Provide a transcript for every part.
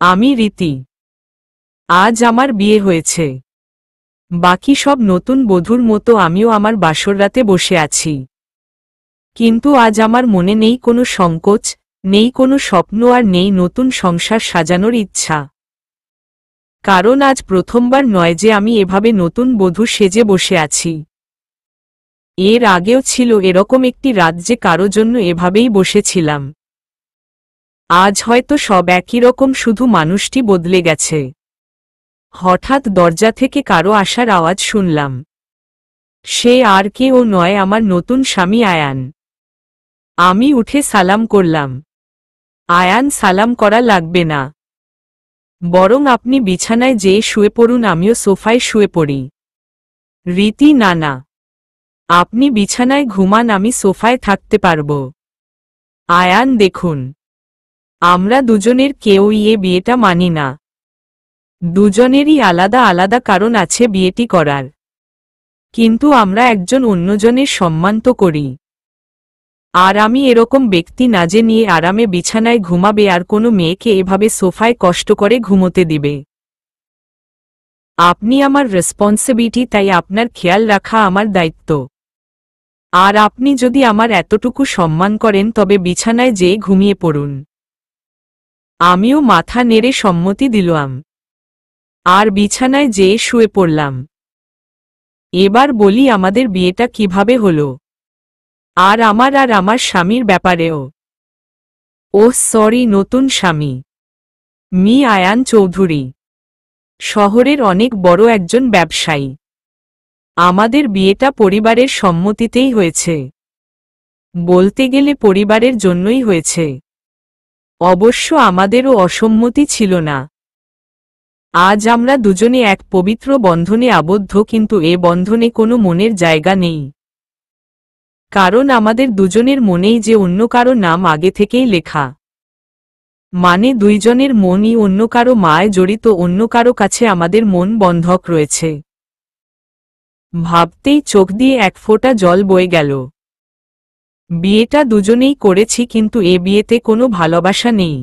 আমি রীতি। আজ আমার বিয়ে হয়েছে। বাকি সব নতুন বধূর মতো আমিও আমার বাসররাতে বসে আছি। কিন্তু আজ আমার মনে নেই কোনো সংকোচ, নেই কোনো স্বপ্ন আর নেই নতুন সংসার সাজানোর ইচ্ছা। কারণ আজ প্রথমবার নয় যে আমি এভাবে নতুন বধূ সেজে বসে আছি। এর আগেও ছিল এরকম একটি রাত যে কারো জন্য এভাবেই বসেছিলাম। আজ হয়তো সব একই রকম, শুধু মানুষটি বদলে গেছে। হঠাৎ দরজা থেকে কারো আসার আওয়াজ শুনলাম। সে আর কেউ নয়, আমার নতুন স্বামী আয়ান। আমি উঠে সালাম করলাম। আয়ান, সালাম করা লাগবে না, বরং আপনি বিছানায় যেয়ে শুয়ে পড়ুন, আমিও সোফায় শুয়ে পড়ি। রীতি, না না, আপনি বিছানায় ঘুমান, আমি সোফায় থাকতে পারব। আয়ান, দেখুন, আমরা দুজনের কেউই এ বিয়েটা মানি না। দুজনেরই আলাদা আলাদা কারণ আছে বিয়েটি করার, কিন্তু আমরা একজন অন্যজনের সম্মান তো করি। আর আমি এরকম ব্যক্তি না যে নিয়ে আরামে বিছানায় ঘুমাবে আর কোনো মেয়েকে এভাবে সোফায় কষ্ট করে ঘুমোতে দিবে। আপনি আমার রেসপন্সিবিলিটি, তাই আপনার খেয়াল রাখা আমার দায়িত্ব। আর আপনি যদি আমার এতটুকু সম্মান করেন তবে বিছানায় যেয়ে ঘুমিয়ে পড়ুন। আমিও মাথা নেড়ে সম্মতি দিলাম আর বিছানায় যেয়ে শুয়ে পড়লাম। এবার বলি আমাদের বিয়েটা কিভাবে হলো, আর আমার স্বামীর ব্যাপারেও। ওহ সরি, নতুন স্বামী মি আয়ান চৌধুরী, শহরের অনেক বড় একজন ব্যবসায়ী। আমাদের বিয়েটা পরিবারের সম্মতিতেই হয়েছে। বলতে গেলে পরিবারের জন্যই হয়েছে। অবশ্য আমাদেরও অসম্মতি ছিল না। আজ আমরা দুজনে এক পবিত্র বন্ধনে আবদ্ধ, কিন্তু এ বন্ধনে কোনো মনের জায়গা নেই। কারণ আমাদের দুজনের মনেই যে অন্য কারো নাম আগে থেকেই লেখা। মানে দুইজনের মনই অন্য কারো মায় জড়িত, অন্য কারো কাছে আমাদের মন বন্ধক রয়েছে। ভাবতেই চোখ দিয়ে এক ফোঁটা জল বয়ে গেল। বিয়েটা দুজনেই করেছি, কিন্তু এ বিয়েতে কোনো ভালোবাসা নেই,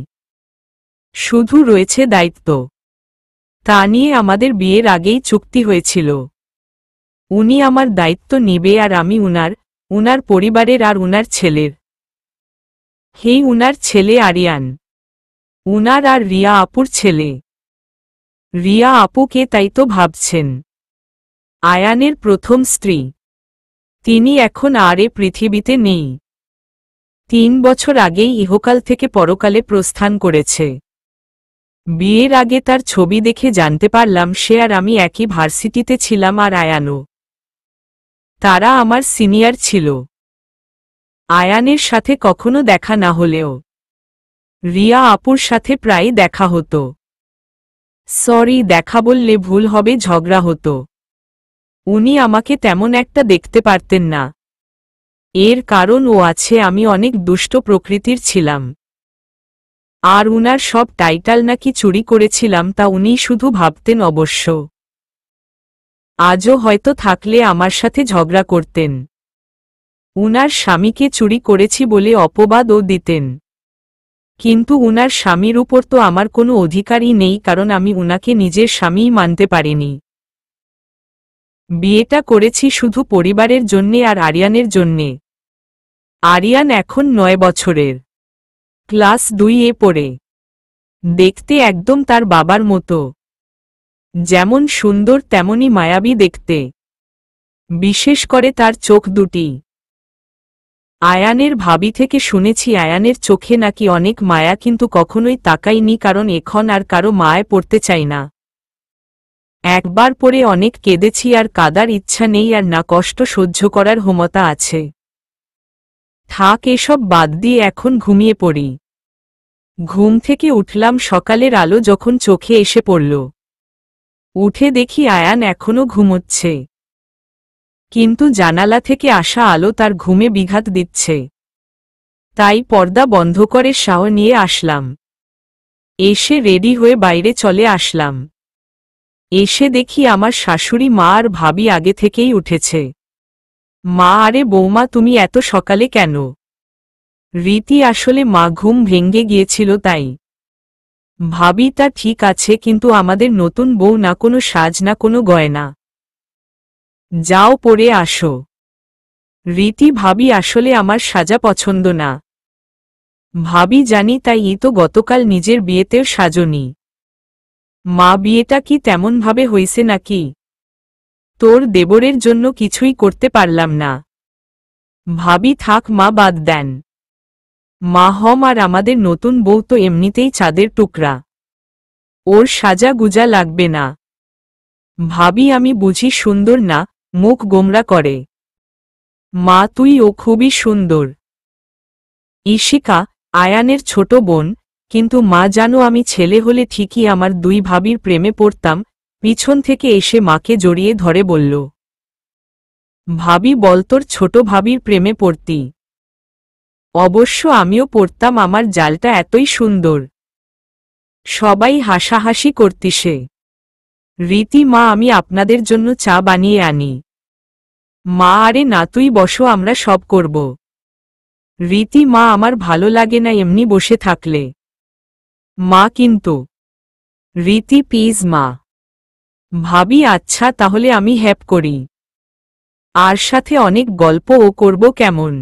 শুধু রয়েছে দায়িত্ব। তা নিয়ে আমাদের বিয়ের আগেই চুক্তি হয়েছিল। উনি আমার দায়িত্ব নিবে আর আমি উনার পরিবারের আর উনার ছেলের। হেই, উনার ছেলে আরিয়ান, উনার আর রিয়া আপুর ছেলে। রিয়া আপুকে তাই তো ভাবছেন? আয়ানের প্রথম স্ত্রী। তিনি এখন আর এ পৃথিবীতে নেই। 3 বছর আগেই ইহকাল থেকে পরকালে প্রস্থান করেছে। বিয়ের আগে তার ছবি দেখে জানতে পারলাম সে আর আমি একই ভার্সিটিতে ছিলাম, আর আয়ানও। তারা আমার সিনিয়র ছিল। আয়ানের সাথে কখনো দেখা না হলেও রিয়া আপুর সাথে প্রায়ই দেখা হতো। সরি, দেখা বললে ভুল হবে, ঝগড়া হতো। উনি আমাকে তেমন একটা দেখতে পারতেন না। এর কারণ ও আছে, আমি অনেক দুষ্ট প্রকৃতির ছিলাম। আর উনার সব টাইটাল নাকি চুরি করেছিলাম, তা উনি শুধু ভাবতেন অবশ্য। আজও হয়তো থাকলে আমার সাথে ঝগড়া করতেন। উনার স্বামীকে চুরি করেছি বলে অপবাদও দিতেন। কিন্তু উনার স্বামীর উপর তো আমার কোনো অধিকারই নেই, কারণ আমি উনাকে নিজের স্বামীই মানতে পারিনি। বিয়েটা করেছি শুধু পরিবারের জন্যে আর আরিয়ানের জন্যে। আরিয়ান এখন 9 বছরের, ক্লাস 2-এ পড়ে। দেখতে একদম তার বাবার মতো, যেমন সুন্দর তেমনি মায়াবী দেখতে, বিশেষ করে তার চোখ দুটি। আয়ানের ভাবি থেকে শুনেছি আয়ানের চোখে নাকি অনেক মায়া, কিন্তু কখনোই তাকাইনি, কারণ এখন আর কারো মায় পড়তে চাই না। একবার পরে অনেক কেঁদেছি, আর কাদার ইচ্ছা নেই, আর না কষ্ট সহ্য করার ক্ষমতা আছে। থাক, এসব বাদ দিয়ে এখন ঘুমিয়ে পড়ি। ঘুম থেকে উঠলাম সকালের আলো যখন চোখে এসে পড়ল। উঠে দেখি আয়ান এখনো ঘুমোচ্ছে, কিন্তু জানালা থেকে আসা আলো তার ঘুমে বিঘাত দিচ্ছে। তাই পর্দা বন্ধ করে শাওয়ার নিয়ে আসলাম। এসে রেডি হয়ে বাইরে চলে আসলাম। এসে দেখি আমার শাশুড়ি মা আর ভাবি আগে থেকেই উঠেছে। মা, আরে বৌমা, তুমি এত সকালে কেন? রীতি, আসলে মা ঘুম ভেঙে গিয়েছিল তাই। ভাবি তা ঠিক আছে, কিন্তু আমাদের নতুন বউ না কোনো সাজ না কোনো গয়না। যাও পরে আসো। রীতি ভাবি আসলে আমার সাজা পছন্দ না। ভাবি জানি, তাই তো গতকাল নিজের বিয়েতেও সাজনি। মা বিয়েটা কি তেমনভাবে হইছে নাকি? তোর দেবরের জন্য কিছুই করতে পারলাম না। ভাবি থাক মা, বাদ দেন। মা হম আর আমাদের নতুন বউ তো এমনিতেই চাঁদের টুকরা, ওর সাজা গুজা লাগবে না। ভাবি আমি বুঝি সুন্দর না? মুখ গোমরা করে। মা তুইও খুবই সুন্দর। ঈশিকা, আয়ানের ছোট বোন, কিন্তু মা জানো আমি ছেলে হলে ঠিকই আমার দুই ভাবির প্রেমে পড়তাম। পিছন থেকে এসে মাকে জড়িয়ে ধরে বলল। ভাবি বল, তোর ছোট ভাবির প্রেমে পড়তি? অবশ্য আমিও পড়তাম, আমার জালটা এতই সুন্দর। সবাই হাসাহাসি করতিসে। রীতি মা আমি আপনাদের জন্য চা বানিয়ে আনি। মা আরে না, তুই বসো, আমরা সব করব। রীতি মা আমার ভালো লাগে না এমনি বসে থাকলে। মা কিন্তু। রীতি প্লিজ মা। ভাবি আচ্ছা তাহলে আমি হেল্প করি। আর সাথে অনেক গল্পও করব কেমন?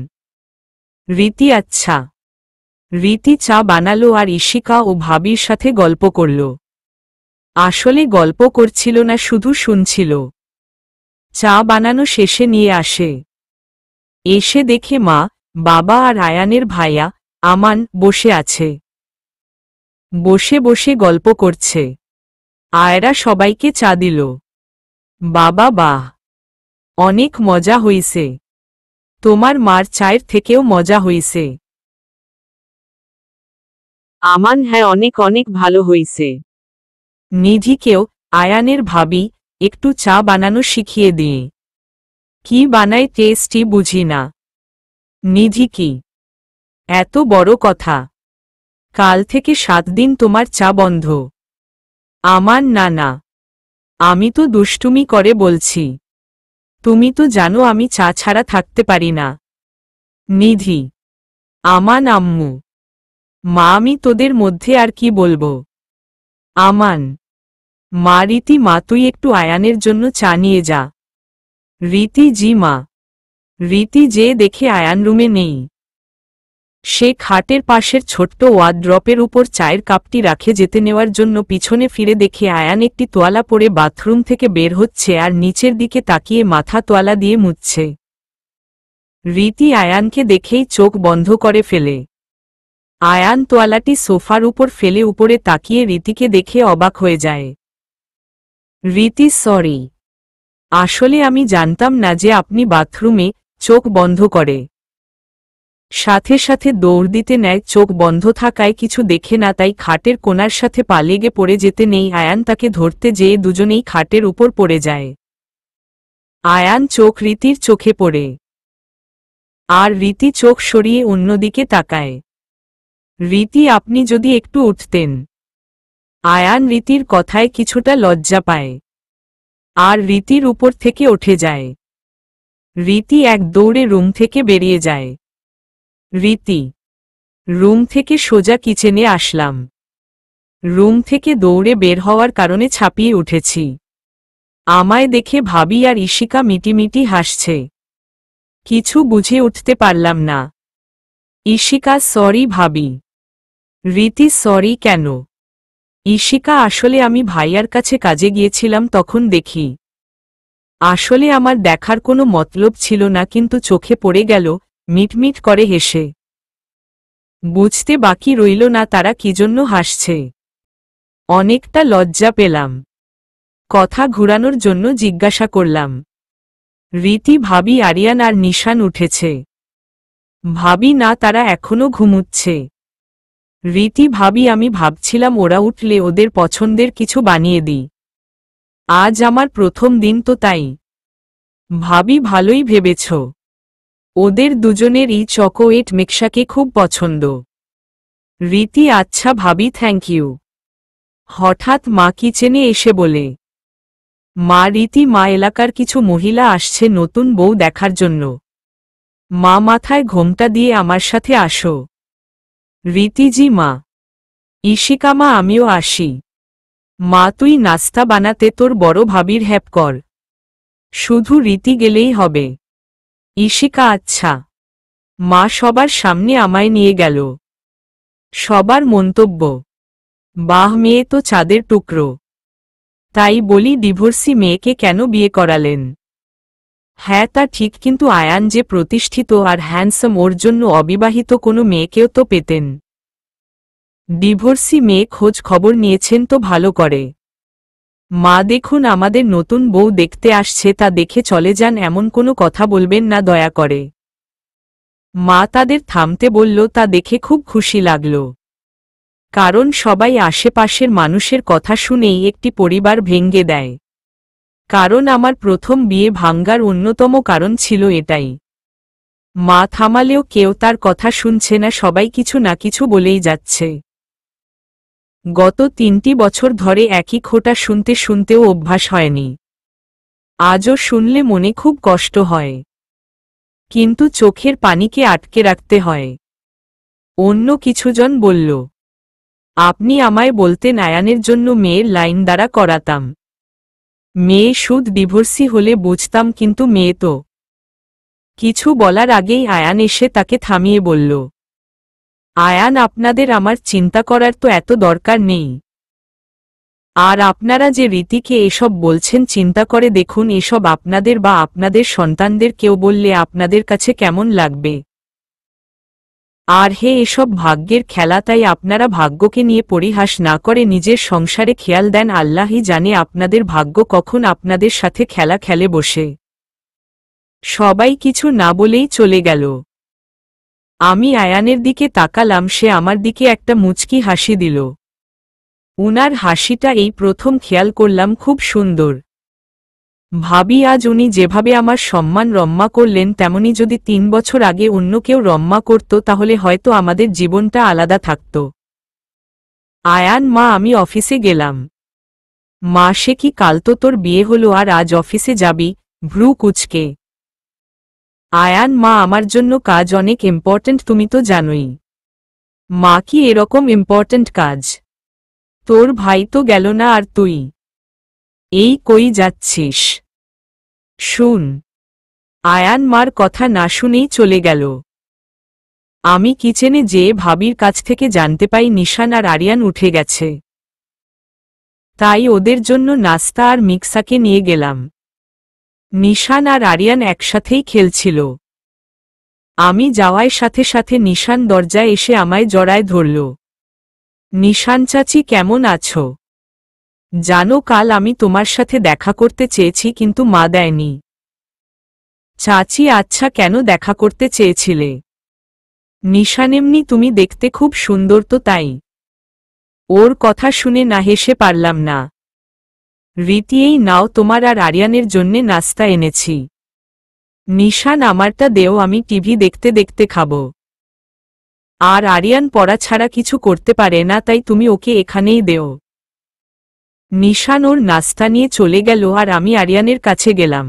রীতি আচ্ছা। রীতি চা বানালো আর ঈশিকা ও ভাবির সাথে গল্প করল। আসলে গল্প করছিল না, শুধু শুনছিল। চা বানানো শেষে নিয়ে আসে। এসে দেখে মা, বাবা আর আয়ানের ভাইয়া আমান বসে আছে। বসে বসে গল্প করছে। আয়রা সবাইকে চা দিল। বাবা বাহ, অনেক মজা হইছে। তোমার মার চায়ের থেকেও মজা হইছে। আমান হ্যাঁ, অনেক অনেক ভালো হইছে। নিধিকেও, আয়ানের ভাবি, একটু চা বানানো শিখিয়ে দিয়ে। কি বানায় টেস্টি বুঝি না। নিধি কি? এত বড় কথা। কাল থেকে 7 দিন তোমার চা বন্ধ। আমান না না, আমি তো দুষ্টুমি করে বলছি। তুমি তো জানো আমি চা ছাড়া থাকতে পারি না। নিধি, আমান আম্মু, মা আমি তোদের মধ্যে আর কি বলবো। আমান, মা রীতি মা তুই একটু আয়ানের জন্য চা নিয়ে যা। রীতি জি মা। রীতি যে দেখে আয়ান রুমে নেই। সে খাটের পাশের ছোট্ট ওয়ার্ড্রপের উপর চায়ের কাপটি রাখে যেতে নেওয়ার জন্য পিছনে ফিরে দেখে আয়ান একটি তোয়ালা পরে বাথরুম থেকে বের হচ্ছে আর নিচের দিকে তাকিয়ে মাথা তোয়ালা দিয়ে মুছছে। রীতি আয়ানকে দেখেই চোখ বন্ধ করে ফেলে। আয়ান তোয়ালাটি সোফার উপর ফেলে উপরে তাকিয়ে রীতিকে দেখে অবাক হয়ে যায়। রীতি সরি, আসলে আমি জানতাম না যে আপনি বাথরুমে। চোখ বন্ধ করে সাথে সাথে দৌড় দিতে নেয়। চোখ বন্ধ থাকায় কিছু দেখে না, তাই খাটের কোণার সাথে পা লেগে পড়ে যেতে নেই আয়ান তাকে ধরতে যেয়ে দুজনেই খাটের উপর পড়ে যায়। আয়ান চোখ রীতির চোখে পড়ে আর রীতি চোখ সরিয়ে অন্যদিকে তাকায়। রীতি আপনি যদি একটু উঠতেন। আয়ান রীতির কথায় কিছুটা লজ্জা পায় আর রীতির উপর থেকে উঠে যায়। রীতি এক দৌড়ে রুম থেকে বেরিয়ে যায়। রীতি, রুম থেকে সোজা কিচেনে আসলাম। রুম থেকে দৌড়ে বের হওয়ার কারণে ছাপিয়ে উঠেছি। আমায় দেখে ভাবি আর ঈশিকা মিটিমিটি হাসছে। কিছু বুঝে উঠতে পারলাম না। ঈশিকা সরি ভাবি। রীতি সরি কেন? ঈশিকা আসলে আমি ভাইয়ার কাছে কাজে গিয়েছিলাম, তখন দেখি। আসলে আমার দেখার কোনো মতলব ছিল না, কিন্তু চোখে পড়ে গেল। মিটমিট করে হেসে। বুঝতে বাকি রইল না তারা কি জন্য হাসছে। অনেকটা লজ্জা পেলাম। কথা ঘুরানোর জন্য জিজ্ঞাসা করলাম। রীতি ভাবি আরিয়ান আর নিশান উঠেছে। ভাবি না, তারা এখনো ঘুমুচ্ছে। রীতি ভাবি আমি ভাবছিলাম ওরা উঠলে ওদের পছন্দের কিছু বানিয়ে দিই। আজ আমার প্রথম দিন তো তাই। ভাবি ভালোই ভেবেছ। ওদের দুজনের এই চকোয়েট মেক্সাকে খুব পছন্দ। রীতি আচ্ছা ভাবি, থ্যাংক ইউ। হঠাৎ মা কিচেনে এসে বলে। মা রীতি মা এলাকার কিছু মহিলা আসছে নতুন বউ দেখার জন্য। মা মাথায় ঘোমটা দিয়ে আমার সাথে আসো। রীতি জি মা। ইশিকা মা আমিও আসি। মা তুই নাস্তা বানাতে তোর বড় ভাবির হেল্প কর। শুধু রীতি গেলেই হবে। ইশিকা আচ্ছা। মা সবার সামনে আমায় নিয়ে গেল। সবার মন্তব্য, বাহ মেয়ে তো চাঁদের টুকরো। তাই বলি ডিভোর্সি মেয়েকে কেন বিয়ে করালেন? হ্যাঁ তা ঠিক, কিন্তু আয়ান যে প্রতিষ্ঠিত আর হ্যান্ডসাম, ওর জন্য অবিবাহিত কোনো মেয়েকেও তো পেতেন। ডিভোর্সি মেয়ে খোঁজ খবর নিয়েছেন তো ভালো করে। মা দেখুন আমাদের নতুন বউ দেখতে আসছে, তা দেখে চলে যান, এমন কোনো কথা বলবেন না দয়া করে। মা তাদের থামতে বলল, তা দেখে খুব খুশি লাগল। কারণ সবাই আশেপাশের মানুষের কথা শুনেই একটি পরিবার ভেঙে দেয়। কারণ আমার প্রথম বিয়ে ভাঙ্গার অন্যতম কারণ ছিল এটাই। মা থামালেও কেউ তার কথা শুনছে না, সবাই কিছু না কিছু বলেই যাচ্ছে। গত 3টি বছর ধরে একই খোঁটা শুনতে শুনতেও অভ্যাস হয়নি। আজও শুনলে মনে খুব কষ্ট হয়, কিন্তু চোখের পানিকে আটকে রাখতে হয়। অন্য কিছুজন বলল, আপনি আমায় বলতেন আয়ানের জন্য মেয়ের লাইন দ্বারা করাতাম। মেয়ে শুধ ডিভোর্সি হলে বুঝতাম, কিন্তু মেয়ে তো। কিছু বলার আগেই আয়ান এসে তাকে থামিয়ে বলল, আয়ান আপনাদের আমার চিন্তা করার তো এত দরকার নেই। আর আপনারা যে রীতিকে এসব বলছেন, চিন্তা করে দেখুন এসব আপনাদের বা আপনাদের সন্তানদের কেউ বললে আপনাদের কাছে কেমন লাগবে। আর হে, এসব ভাগ্যের খেলা, তাই আপনারা ভাগ্যকে নিয়ে পরিহাস না করে নিজের সংসারে খেয়াল দেন। আল্লাহই জানে আপনাদের ভাগ্য কখন আপনাদের সাথে খেলা খেলে বসে। সবাই কিছু না বলেই চলে গেল। আমি আয়ানের দিকে তাকালাম, সে আমার দিকে একটা মুচকি হাসি দিল। উনার হাসিটা এই প্রথম খেয়াল করলাম, খুব সুন্দর। ভাবি আজ উনি যেভাবে আমার সম্মান রম্মা করলেন, তেমনি যদি 3 বছর আগে অন্য কেউ রম্মা করত, তাহলে হয়তো আমাদের জীবনটা আলাদা থাকত। আয়ান মা আমি অফিসে গেলাম। মা সে কি, কাল তো তোর বিয়ে হলো আর আজ অফিসে যাবি? ভ্রু কুচকে। আয়ান মা আমার জন্য কাজ অনেক ইম্পর্ট্যান্ট, তুমি তো জানোই। মা কি এরকম ইম্পর্ট্যান্ট কাজ? তোর ভাই তো গেল না, আর তুই এই কই যাচ্ছিস? শুন। আয়ান মার কথা না শুনেই চলে গেল। আমি কিচেনে যেয়ে ভাবির কাছ থেকে জানতে পাই নিশান আর আরিয়ান উঠে গেছে। তাই ওদের জন্য নাস্তা আর মিক্সাকে নিয়ে গেলাম। নিশান আর আরিয়ান একসাথেই খেলছিল। আমি যাওয়ার সাথে সাথে নিশান দরজায় এসে আমায় জড়ায় ধরল। নিশান চাচি কেমন আছো? জানো কাল আমি তোমার সাথে দেখা করতে চেয়েছি, কিন্তু মা দেয়নি। চাচি আচ্ছা, কেন দেখা করতে চেয়েছিলে? নিশান এমনি, তুমি দেখতে খুব সুন্দর তো তাই। ওর কথা শুনে না হেসে পারলাম না। রীতি এই নাও, তোমার আর আরিয়ানের জন্যে নাস্তা এনেছি। নিশান আমারটা দেও, আমি টিভি দেখতে দেখতে খাবো। আর আরিয়ান পড়া ছাড়া কিছু করতে পারে না, তাই তুমি ওকে এখানেই দেও। নিশান ওর নাস্তা নিয়ে চলে গেল আর আমি আরিয়ানের কাছে গেলাম।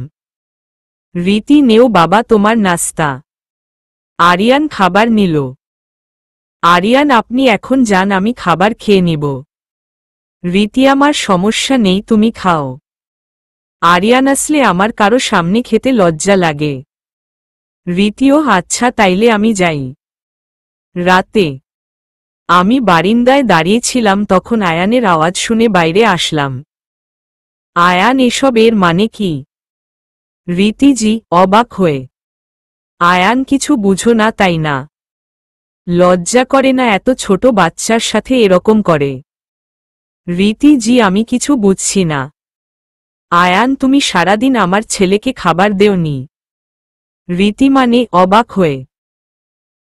রীতি নেও বাবা তোমার নাস্তা। আরিয়ান খাবার নিল। আরিয়ান আপনি এখন যান, আমি খাবার খেয়ে নিব। রীতি আমার সমস্যা নেই, তুমি খাও। আরিয়ান আসলে আমার কারো সামনে খেতে লজ্জা লাগে। রীতিও আচ্ছা তাইলে আমি যাই। রাতে আমি বারিন্দায় দাঁড়িয়েছিলাম, তখন আয়ানের আওয়াজ শুনে বাইরে আসলাম। আয়ান এসব এর মানে কি? রীতিজি অবাক হয়ে। আয়ান কিছু বুঝো না তাই না? লজ্জা করে না এত ছোট বাচ্চার সাথে এরকম করে? রীতিজি আমি কিছু বুঝছি না। আয়ান তুমি সারাদিন আমার ছেলেকে খাবার দেওনি? রীতি মানে অবাক হয়ে।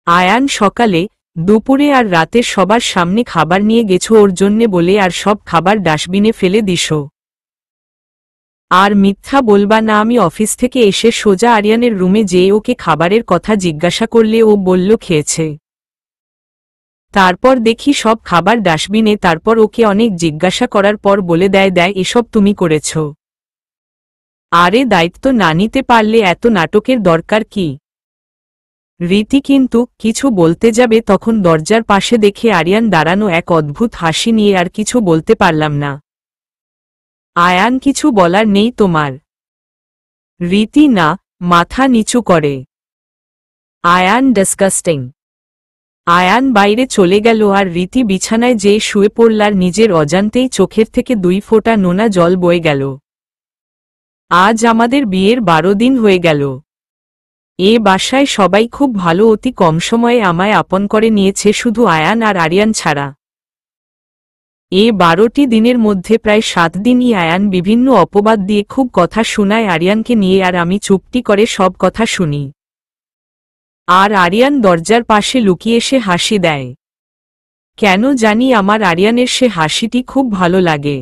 আয়ান সকালে, দুপুরে আর রাতে সবার সামনে খাবার নিয়ে গেছো ওর জন্যে বলে, আর সব খাবার ডাস্টবিনে ফেলে দিছো। আর মিথ্যা বলবা না, আমি অফিস থেকে এসে সোজা আরিয়ানের রুমে যেয়ে ওকে খাবারের কথা জিজ্ঞাসা করলে ও বলল খেয়েছে। তারপর দেখি সব খাবার ডাস্টবিনে, তারপর ওকে অনেক জিজ্ঞাসা করার পর বলে দেয় এসব তুমি করেছ। আরে দায়িত্ব না নিতে পারলে এত নাটকের দরকার কি? রীতি কিন্তু কিছু বলতে যাবে তখন দরজার পাশে দেখে আরিয়ান দাঁড়ানো এক অদ্ভুত হাসি নিয়ে আর কিছু বলতে পারলাম না। আয়ান কিছু বলার নেই তোমার? রীতি না, মাথা নিচু করে। আয়ান ডিসকাস্টিং। আয়ান বাইরে চলে গেল আর রীতি বিছানায় যেয়ে শুয়ে পড়লার নিজের অজান্তেই চোখের থেকে 2 ফোঁটা নোনা জল বয়ে গেল। আজ আমাদের বিয়ের 12 দিন হয়ে গেল। এ বাসায় সবাই খুব ভালো, অতি কম সময়ে আমায় আপন করে নিয়েছে শুধু আয়ান আর আরিয়ান ছাড়া। এ 12টি দিনের মধ্যে প্রায় 7 দিনই আয়ান বিভিন্ন অপবাদ দিয়ে খুব কথা শোনায় আরিয়ানকে নিয়ে, আর আমি চুপটি করে সব কথা শুনি। আর আরিয়ান দরজার পাশে লুকিয়ে সে হাসি দেয়। কেন জানি আমার আরিয়ানের সে হাসিটি খুব ভালো লাগে।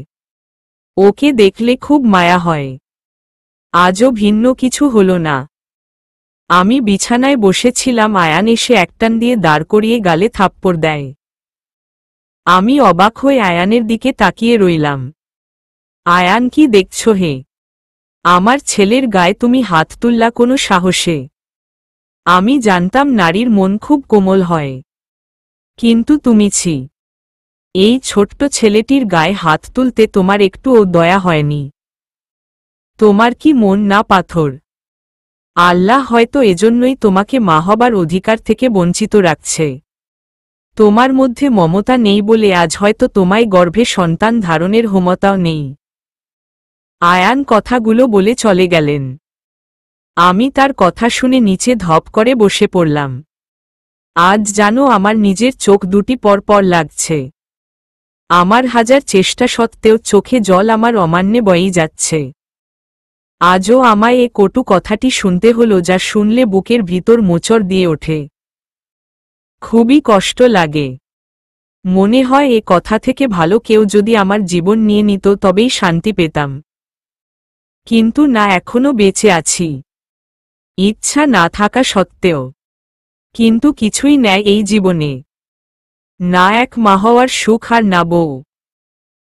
ওকে দেখলে খুব মায়া হয়। আজও ভিন্ন কিছু হলো না। আমি বিছানায় বসেছিলাম, আয়ান এসে একটান দিয়ে দাঁড় করিয়ে গালে থাপ্পড় দেয়। আমি অবাক হয়ে আয়ানের দিকে তাকিয়ে রইলাম। আয়ান, কি দেখছ হে? আমার ছেলের গায়ে তুমি হাত তুললা কোনো সাহসে? আমি জানতাম নারীর মন খুব কোমল হয়, কিন্তু তুমি ছি। এই ছোট্ট ছেলেটির গায়ে হাত তুলতে তোমার একটুও দয়া হয়নি? তোমার কি মন না পাথর? আল্লাহ হয়তো এজন্যই তোমাকে মা হবার অধিকার থেকে বঞ্চিত রাখছে। তোমার মধ্যে মমতা নেই বলে আজ হয়তো তোমায় গর্ভে সন্তান ধারণের ক্ষমতাও নেই। আয়ান কথাগুলো বলে চলে গেলেন। আমি তার কথা শুনে নিচে ধপ করে বসে পড়লাম। আজ জানো আমার নিজের চোখ দুটি পরপর লাগছে। আমার হাজার চেষ্টা সত্ত্বেও চোখে জল আমার অমান্যে বয়েই যাচ্ছে। আজও আমায় এ কটু কথাটি শুনতে হলো, যা শুনলে বুকের ভিতর মোচড় দিয়ে ওঠে। খুবই কষ্ট লাগে। মনে হয় এ কথা থেকে ভালো কেউ যদি আমার জীবন নিয়ে নিত তবেই শান্তি পেতাম। কিন্তু না, এখনো বেঁচে আছি, ইচ্ছা না থাকা সত্ত্বেও। কিন্তু কিছুই নেই এই জীবনে, না এক মা হওয়ার সুখ আর না বউ।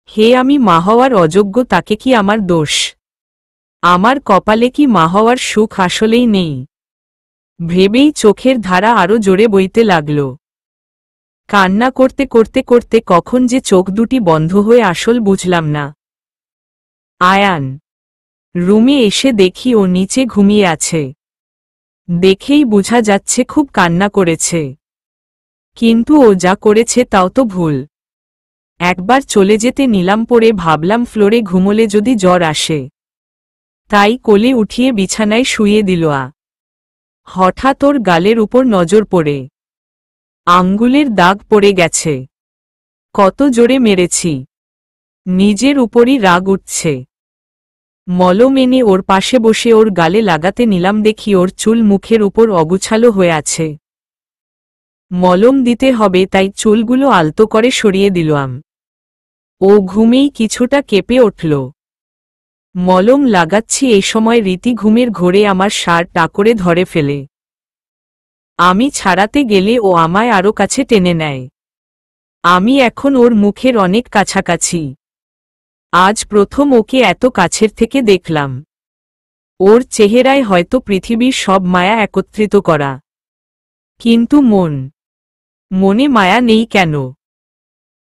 হে, আমি মা হওয়ার অযোগ্য, তাকে কি আমার দোষ? আমার কপালে কি মা হওয়ার সুখ আসলেই নেই? ভেবেই চোখের ধারা আরো জোরে বইতে লাগল। কান্না করতে করতে করতে কখন যে চোখ দুটি বন্ধ হয়ে আসল বুঝলাম না। আয়ান রুমে এসে দেখি ও নিচে ঘুমিয়ে আছে। দেখেই বোঝা যাচ্ছে খুব কান্না করেছে। কিন্তু ও যা করেছে তাও তো ভুল। একবার চলে যেতে নিলাম, পড়ে ভাবলাম ফ্লোরে ঘুমোলে যদি জ্বর আসে, তাই কোলে উঠিয়ে বিছানায় শুইয়ে দিল। হঠাৎ ওর গালের উপর নজর পড়ে। আঙ্গুলের দাগ পড়ে গেছে। কত জোরে মেরেছি। নিজের উপরই রাগ উঠছে। মলম এনে ওর পাশে বসে ওর গালে লাগাতে নিলাম, দেখি ওর চুল মুখের উপর অগুছালো হয়ে আছে। মলম দিতে হবে তাই চুলগুলো আলতো করে সরিয়ে দিলাম। ও ঘুমেই কিছুটা কেঁপে উঠল। মলম লাগাচ্ছি এই সময় রীতি ঘুমের ঘোরে আমার শার্ট টাকরে ধরে ফেলে। আমি ছাড়াতে গেলে ও আমায় আরো কাছে টেনে নেয়। আমি এখন ওর মুখের অনেক কাছাকাছি। আজ প্রথম ওকে এত কাছের থেকে দেখলাম। ওর চেহারায় হয়তো পৃথিবীর সব মায়া একত্রিত করা। কিন্তু মনে মায়া নেই কেন?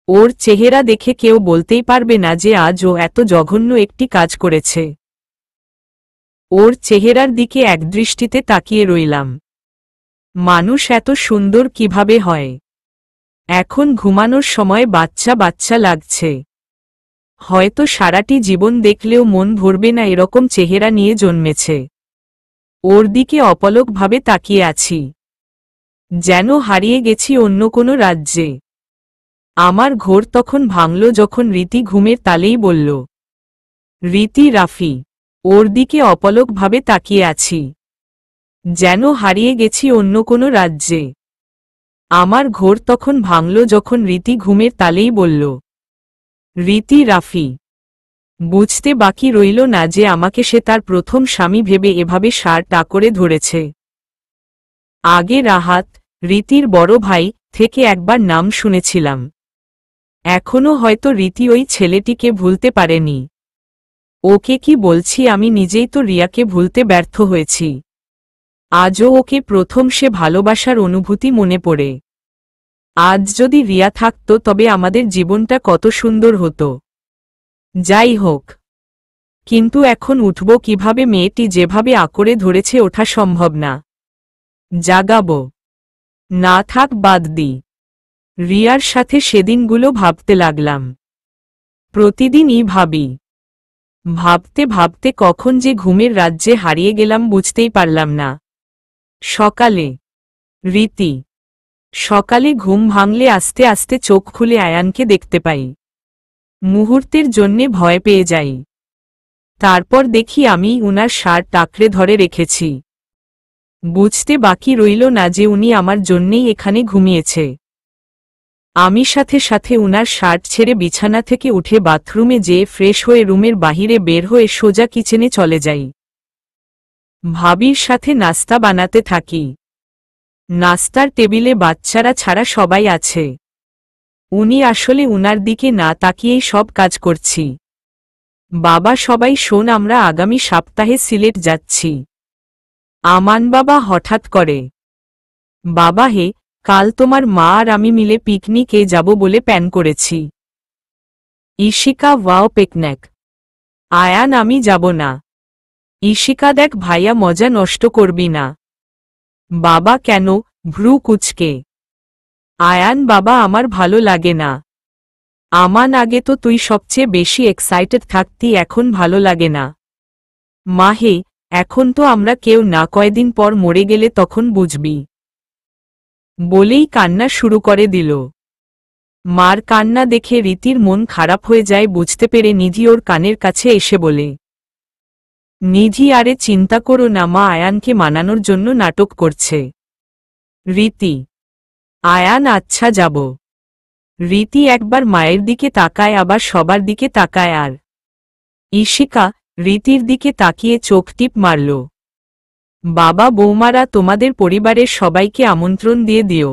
ওর চেহারা দেখে কেউ বলতেই পারবে না যে আজ ও এত জঘন্য একটি কাজ করেছে। ওর চেহারার দিকে একদৃষ্টিতে তাকিয়ে রইলাম। মানুষ এত সুন্দর কিভাবে হয়? এখন ঘুমানোর সময় বাচ্চা বাচ্চা লাগছে। হয়তো সারাটি জীবন দেখলেও মন ভরবে না এরকম চেহারা নিয়ে জন্মেছে। ওর দিকে অপলকভাবে তাকিয়ে আছি, যেন হারিয়ে গেছি অন্য কোনো রাজ্যে। আমার ঘোর তখন ভাঙল যখন রীতি ঘুমের তালেই বলল, রীতি রাফি। ওর দিকে অপলকভাবে তাকিয়ে আছি, যেন হারিয়ে গেছি অন্য কোনো রাজ্যে। আমার ঘোর তখন ভাঙল যখন রীতি ঘুমের তালেই বলল, রীতি রাফি। বুঝতে বাকি রইল না যে আমাকে সে তার প্রথম স্বামী ভেবে এভাবে শার্ট টাকরে ধরেছে। আগে রাহাত, রীতির বড় ভাই, থেকে একবার নাম শুনেছিলাম। এখনো হয়তো রীতি ওই ছেলেটিকে ভুলতে পারেনি। ওকে কি বলছি, আমি নিজেই তো রিয়াকে ভুলতে ব্যর্থ হয়েছি। আজও ওকে প্রথম সে ভালোবাসার অনুভূতি মনে পড়ে। আজ যদি রিয়া থাকতো তবে আমাদের জীবনটা কত সুন্দর হতো। যাই হোক, কিন্তু এখন উঠব কিভাবে? মেয়েটি যেভাবে আঁকড়ে ধরেছে ওঠা সম্ভব না। জাগাবো না, থাক, বাদ দি। রিয়ার সাথে সেদিনগুলো ভাবতে লাগলাম। প্রতিদিনই ভাবি। ভাবতে ভাবতে কখন যে ঘুমের রাজ্যে হারিয়ে গেলাম বুঝতেই পারলাম না। সকালে রীতি। সকালে ঘুম ভাঙলে আস্তে আস্তে চোখ খুলে আয়ানকে দেখতে পাই। মুহূর্তের জন্যে ভয় পেয়ে যাই। তারপর দেখি আমি উনার শার্ট আঁকড়ে ধরে রেখেছি। বুঝতে বাকি রইল না যে উনি আমার জন্যেই এখানে ঘুমিয়েছে। আমি সাথে সাথে উনার শার্ট ছেড়ে বিছানা থেকে উঠে বাথরুমে যেয়ে ফ্রেশ হয়ে রুমের বাহিরে বের হয়ে সোজা কিচেনে চলে যাই। ভাবির সাথে নাস্তা বানাতে থাকি। নাস্তার টেবিলে বাচ্চারা ছাড়া সবাই আছে। উনি আসলে উনার দিকে না তাকিয়েই সব কাজ করছি। বাবা, সবাই শোন, আমরা আগামী সপ্তাহে সিলেট যাচ্ছি। আমান বাবা হঠাৎ করে, বাবা হে, কাল তোমার মা আর আমি মিলে পিকনিকে যাব বলে প্ল্যান করেছি। Ishika, wow, picnic? আয়ান, আমি যাব না। ঈশিকা, দেখ ভাইয়া, মজা নষ্ট করবি না। বাবা, কেন? ভ্রু কুচকে। আয়ান, বাবা, আমার ভালো লাগে না। আমান, আগে তো তুই সবচেয়ে বেশি এক্সাইটেড থাকতি, এখন ভালো লাগে না। মা হে, এখন তো আমরা কেউ না, কয়দিন পর মরে গেলে তখন বুঝবি। বলেই কান্না শুরু করে দিল। মার কান্না দেখে রীতির মন খারাপ হয়ে যায়। বুঝতে পেরে নিধি ওর কানের কাছে এসে বলে, নিধি, আরে চিন্তা করো না, মা আয়ানকে মানানোর জন্য নাটক করছে। রীতি, আয়ান, আচ্ছা যাব। রীতি একবার মায়ের দিকে তাকায়, আবার সবার দিকে তাকায়, আর ঈশিকা রীতির দিকে তাকিয়ে চোখ টিপ মারল। বাবা, বৌমারা, তোমাদের পরিবারের সবাইকে আমন্ত্রণ দিয়ে দিও।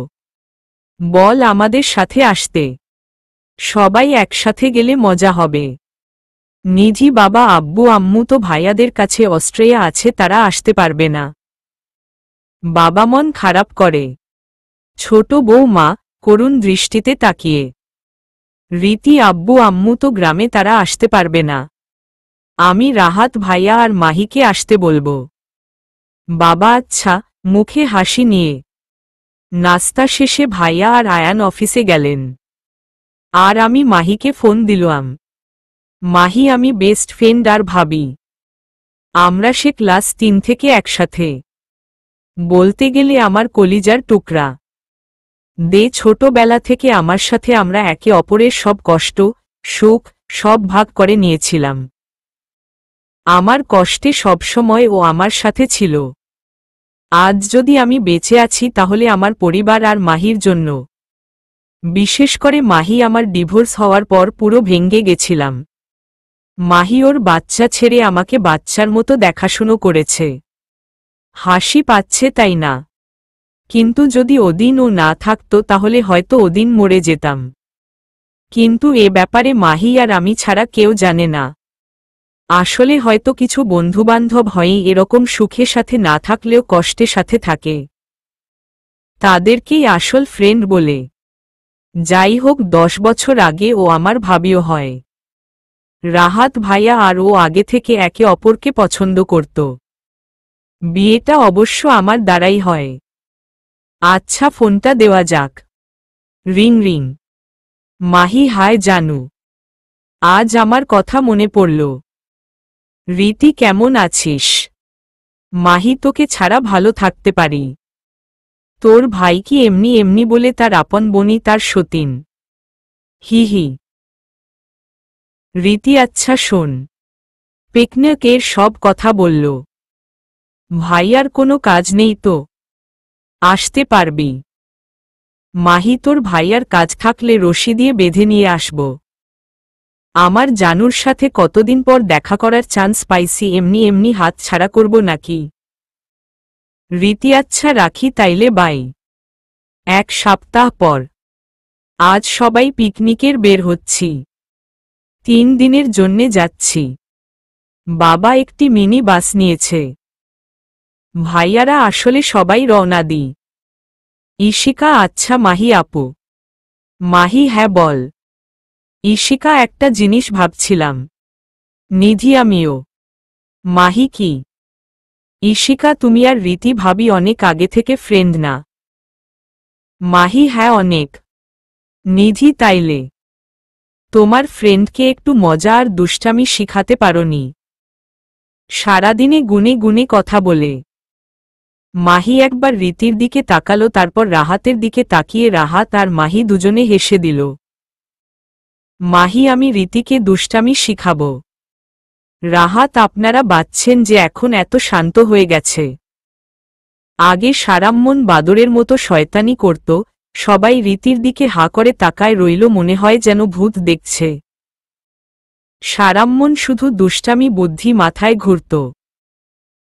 বল আমাদের সাথে আসতে। সবাই একসাথে গেলে মজা হবে। নিধি, বাবা, আব্বু আম্মু তো ভাইয়াদের কাছে অস্ট্রেলিয়া আছে, তারা আসতে পারবে না। বাবা মন খারাপ করে। ছোট বৌমা করুণ দৃষ্টিতে তাকিয়ে, রীতি, আব্বু আম্মু তো গ্রামে, তারা আসতে পারবে না। আমি রাহাত ভাইয়া আর মাহিকে আসতে বলবো। বাবা, আচ্ছা, মুখে হাসি নিয়ে। নাস্তা শেষে ভাইয়া আর আয়ান অফিসে গেলেন, আর আমি মাহিকে ফোন দিলাম। মাহি, আমি বেস্ট ফ্রেন্ড আর ভাবি। আমরা সে ক্লাস 3 থেকে একসাথে। বলতে গেলে আমার কলিজার টুকরা। ছোটবেলা থেকে আমার সাথে আমরা একে অপরের সব কষ্ট সুখ সব ভাগ করে নিয়েছিলাম। আমার কষ্টে সবসময় ও আমার সাথে ছিল। আজ যদি আমি বেঁচে আছি তাহলে আমার পরিবার আর মাহির জন্য। বিশেষ করে মাহি, আমার ডিভোর্স হওয়ার পর পুরো ভেঙে গেছিলাম। মাহি ওর বাচ্চা ছেড়ে আমাকে বাচ্চার মতো দেখাশুনো করেছে। হাসি পাচ্ছে, তাই না? কিন্তু যদি ওদিন ও না থাকতো তাহলে হয়তো ওদিন মরে যেতাম। কিন্তু এ ব্যাপারে মাহি আর আমি ছাড়া কেউ জানে না। আসলে হয়তো কিছু বন্ধুবান্ধব হয়ই এরকম সুখে সাথে না থাকলেও কষ্টে সাথে থাকে। তাদেরকেই আসল ফ্রেন্ড বলে। যাই হোক, 10 বছর আগে ও আমার ভাবিও হয়। রাহাত ভাইয়া আর ও আগে থেকে একে অপরকে পছন্দ করত। বিয়েটা অবশ্য আমার দ্বারাই হয়। আচ্ছা, ফোনটা দেওয়া যাক। Ring ring. মাহি, হায় জানু, আজ আমার কথা মনে পড়ল। রীতি, কেমন আছিস? মাহি, তোকে ছাড়া ভালো থাকতে পারি। তোর ভাই কি এমনি এমনি বলে তার আপন বনি তার সতীন? হি হি। রীতি, আচ্ছা শোন, পিকনিকের সব কথা বলল। ভাইয়ার কোনো কাজ নেই তো? আসতে পারবি? মাহি, তোর ভাইয়ার কাজ থাকলে রশি দিয়ে বেঁধে নিয়ে আসব। আমার জানুর সাথে কতদিন পর দেখা করার চান্স পাইছি, এমনি এমনি হাত ছাড়া করব নাকি? রীতি, আচ্ছা রাখি তাইলে, বাই। 1 সপ্তাহ পর। আজ সবাই পিকনিকের বের হচ্ছি। 3 দিনের জন্যে যাচ্ছি। বাবা একটি মিনি বাস নিয়েছে। ভাইয়ারা আসলে সবাই রওনা দিই। ঈশিকা আচ্ছা মাহি আপু। মাহি হ্যাঁ বল। ঈশিকা একটা জিনিস ভাবছিলাম। নিধি আমিও। মাহি কি? ঈশিকা তুমি আর রীতি ভাবি অনেক আগে থেকে ফ্রেন্ড না? মাহি হ্যাঁ অনেক। নিধি তাইলে তোমার ফ্রেন্ডকে একটু মজা আর দুষ্টামি শিখাতে পারোনি? সারাদিনে গুনে গুনে কথা বলে। মাহি একবার রীতির দিকে তাকালো, তারপর রাহাতের দিকে তাকিয়ে রাহাত আর মাহি দুজনে হেসে দিল। মাহি আমি রীতিকে দুষ্টামি শিখাব? রাহাত আপনারা বাচ্চেন যে এখন এত শান্ত হয়ে গেছে। আগে সারাম্মন বাদরের মতো শয়তানি করত, সবাই রীতির দিকে হা করে তাকায় রইল, মনে হয় যেন ভূত দেখছে। সারাম্মন শুধু দুষ্টামি বুদ্ধি মাথায় ঘুরত,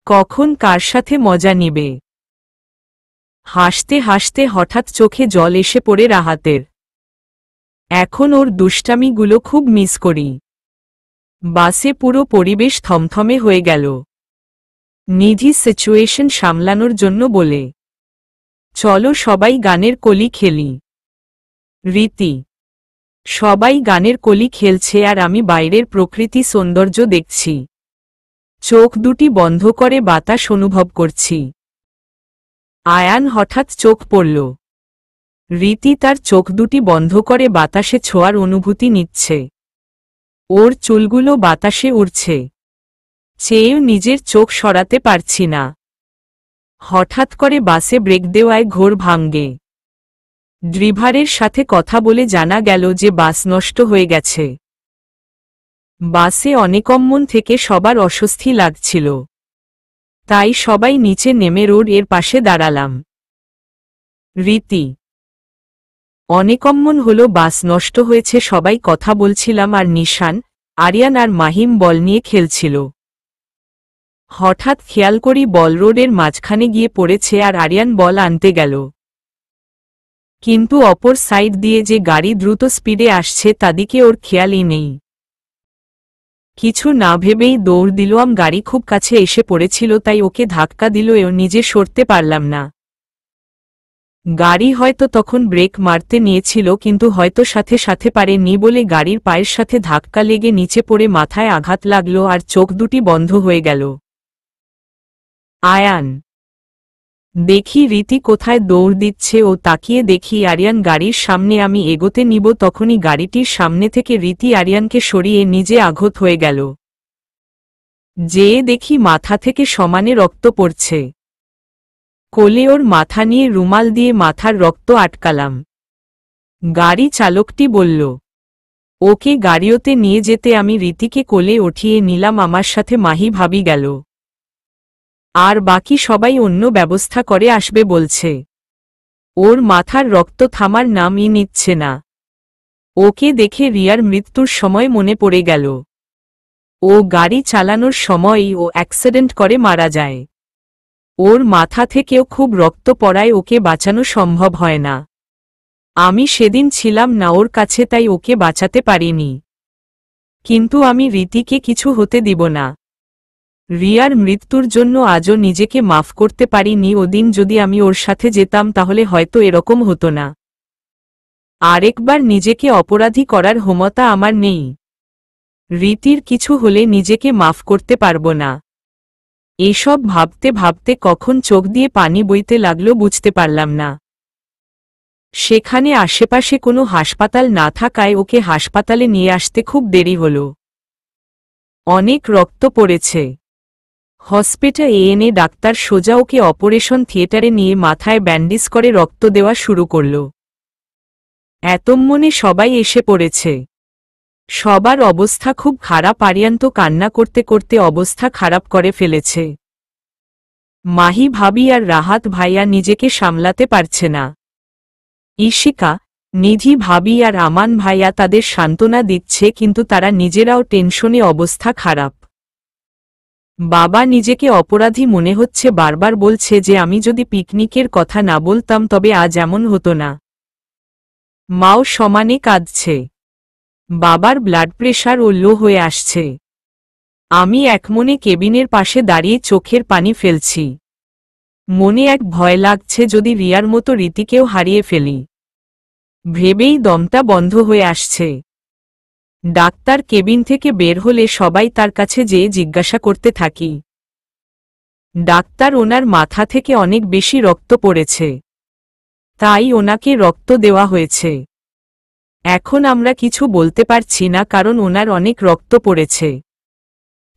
কখন কার সাথে মজা নিবে। হাসতে হাসতে হঠাৎ চোখে জল এসে পড়ে রাহাতের। এখন ওর দুষ্টামিগুলো খুব মিস করি। বাসে পুরো পরিবেশ থমথমে হয়ে গেল। নিধি সিচুয়েশন সামলানোর জন্য বলে, চলো সবাই গানের কলি খেলি। রীতি, সবাই গানের কলি খেলছে আর আমি বাইরের প্রকৃতি সৌন্দর্য দেখছি। চোখ দুটি বন্ধ করে বাতাস অনুভব করছি। আয়ান হঠাৎ চোখ পড়ল। রীতি তার চোখ দুটি বন্ধ করে বাতাসে ছোঁয়ার অনুভূতি নিচ্ছে। ওর চুলগুলো বাতাসে উড়ছে, চেয়েও নিজের চোখ সরাতে পারছি না। হঠাৎ করে বাসে ব্রেক দেওয়ায় ঘোর ভাঙ্গে। ড্রাইভারের সাথে কথা বলে জানা গেল যে বাস নষ্ট হয়ে গেছে। বাসে অনেকক্ষণ থেকে সবার অস্বস্তি লাগছিল, তাই সবাই নিচে নেমে রোড এর পাশে দাঁড়ালাম। রীতি, অনেকক্ষণ হলো বাস নষ্ট হয়েছে, সবাই কথা বলছিলাম আর নিশান, আরিয়ান আর মাহিম বল নিয়ে খেলছিল। হঠাৎ খেয়াল করি বল রোডের মাঝখানে গিয়ে পড়েছে আর আরিয়ান বল আনতে গেল। কিন্তু অপর সাইড দিয়ে যে গাড়ি দ্রুত স্পিডে আসছে তাদিকে ওর খেয়ালই নেই। কিছু না ভেবেই দৌড় দিলাম, গাড়ি খুব কাছে এসে পড়েছিল তাই ওকে ধাক্কা দিল, এও নিজে সরতে পারলাম না। গাড়ি হয়তো তখন ব্রেক মারতে নিয়েছিল কিন্তু হয়তো সাথে সাথে পারেনি বলে গাড়ির পায়ের সাথে ধাক্কা লেগে নিচে পড়ে মাথায় আঘাত লাগলো আর চোখ দুটি বন্ধ হয়ে গেল। আয়ান, দেখি রীতি কোথায় দৌড় দিচ্ছে, ও তাকিয়ে দেখি আরিয়ান গাড়ির সামনে। আমি এগোতে নিব তখনই গাড়িটির সামনে থেকে রীতি আরিয়ানকে সরিয়ে নিজে আঘাত হয়ে গেল। যেয়ে দেখি মাথা থেকে সমানে রক্ত পড়ছে। কোলে ওর মাথা নিয়ে রুমাল দিয়ে মাথার রক্ত আটকালাম। গাড়ি চালকটি বলল, ওকে গাড়িওতে নিয়ে যেতে। আমি রীতিকে কোলে উঠিয়ে নিলাম, আমার সাথে মাহি ভাবি গেল। আর বাকি সবাই অন্য ব্যবস্থা করে আসবে বলছে। ওর মাথার রক্ত থামার নামই নিচ্ছে না। ওকে দেখে রিয়ার মৃত্যুর সময় মনে পড়ে গেল। ও গাড়ি চালানোর সময়ই ও অ্যাক্সিডেন্ট করে মারা যায়। ওর মাথা থেকেও খুব রক্ত পড়ায় ওকে বাঁচানো সম্ভব হয় না। আমি সেদিন ছিলাম না ওর কাছে, তাই ওকে বাঁচাতে পারিনি। কিন্তু আমি রীতিকে কিছু হতে দিব না। রিয়ার মৃত্যুর জন্য আজও নিজেকে মাফ করতে পারিনি। ওদিন যদি আমি ওর সাথে যেতাম তাহলে হয়তো এরকম হতো না। আরেকবার নিজেকে অপরাধী করার ক্ষমতা আমার নেই। রীতির কিছু হলে নিজেকে মাফ করতে পারবো না। এসব ভাবতে ভাবতে কখন চোখ দিয়ে পানি বইতে লাগলো বুঝতে পারলাম না। সেখানে আশেপাশে কোনো হাসপাতাল না থাকায় ওকে হাসপাতালে নিয়ে আসতে খুব দেরি হলো। অনেক রক্ত পড়েছে। হসপিটালে এনে ডাক্তার সোজা ওকে অপারেশন থিয়েটারে নিয়ে মাথায় ব্যান্ডেজ করে রক্ত দেওয়া শুরু করল। এতমনে সবাই এসে পড়েছে। সবার অবস্থা খুব খারাপ। আরিয়ান তো কান্না করতে করতে অবস্থা খারাপ করে ফেলেছে। মাহি ভাবি আর রাহাত ভাইয়া নিজেকে সামলাতে পারছে না। ঈশিকা, নিধি ভাবি আর আমান ভাইয়া তাদের সান্ত্বনা দিচ্ছে কিন্তু তারা নিজেরাও টেনশনে, অবস্থা খারাপ। বাবা নিজেকে অপরাধী মনে হচ্ছে, বারবার বলছে যে আমি যদি পিকনিকের কথা না বলতাম তবে আজ এমন হতো না। মাও সমানে কাঁদছে। বাবার ব্লাড প্রেশার ও লো হয়ে আসছে। আমি একমনে কেবিনের পাশে দাঁড়িয়ে চোখের পানি ফেলছি। মনে এক ভয় লাগছে যদি রিয়ার মতো রীতিকেও হারিয়ে ফেলি ভেবেই দমটা বন্ধ হয়ে আসছে। ডাক্তার কেবিন থেকে বের হলে সবাই তার কাছে যেয়ে জিজ্ঞাসা করতে থাকি। ডাক্তার ওনার মাথা থেকে অনেক বেশি রক্ত পড়েছে, তাই ওনাকে রক্ত দেওয়া হয়েছে। এখন আমরা কিছু বলতে পারছি না কারণ ওনার অনেক রক্ত পড়েছে।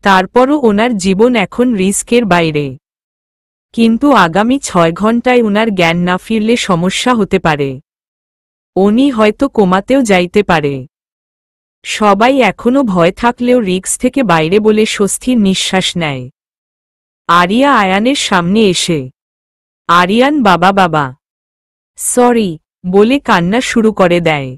তারপরও ওনার জীবন এখন রিস্কের বাইরে। কিন্তু আগামী 6 ঘন্টায় ওনার জ্ঞান না ফিরলে সমস্যা হতে পারে। উনি হয়তো কোমাতেও যাইতে পারে। সবাই এখনো ভয় থাকলেও রিস্ক থেকে বাইরে বলে স্বস্তির নিঃশ্বাস নেয়। আরিয়া আয়ানের সামনে এসে, আরিয়ান বাবা বাবা সরি বলে কান্না শুরু করে দেয়।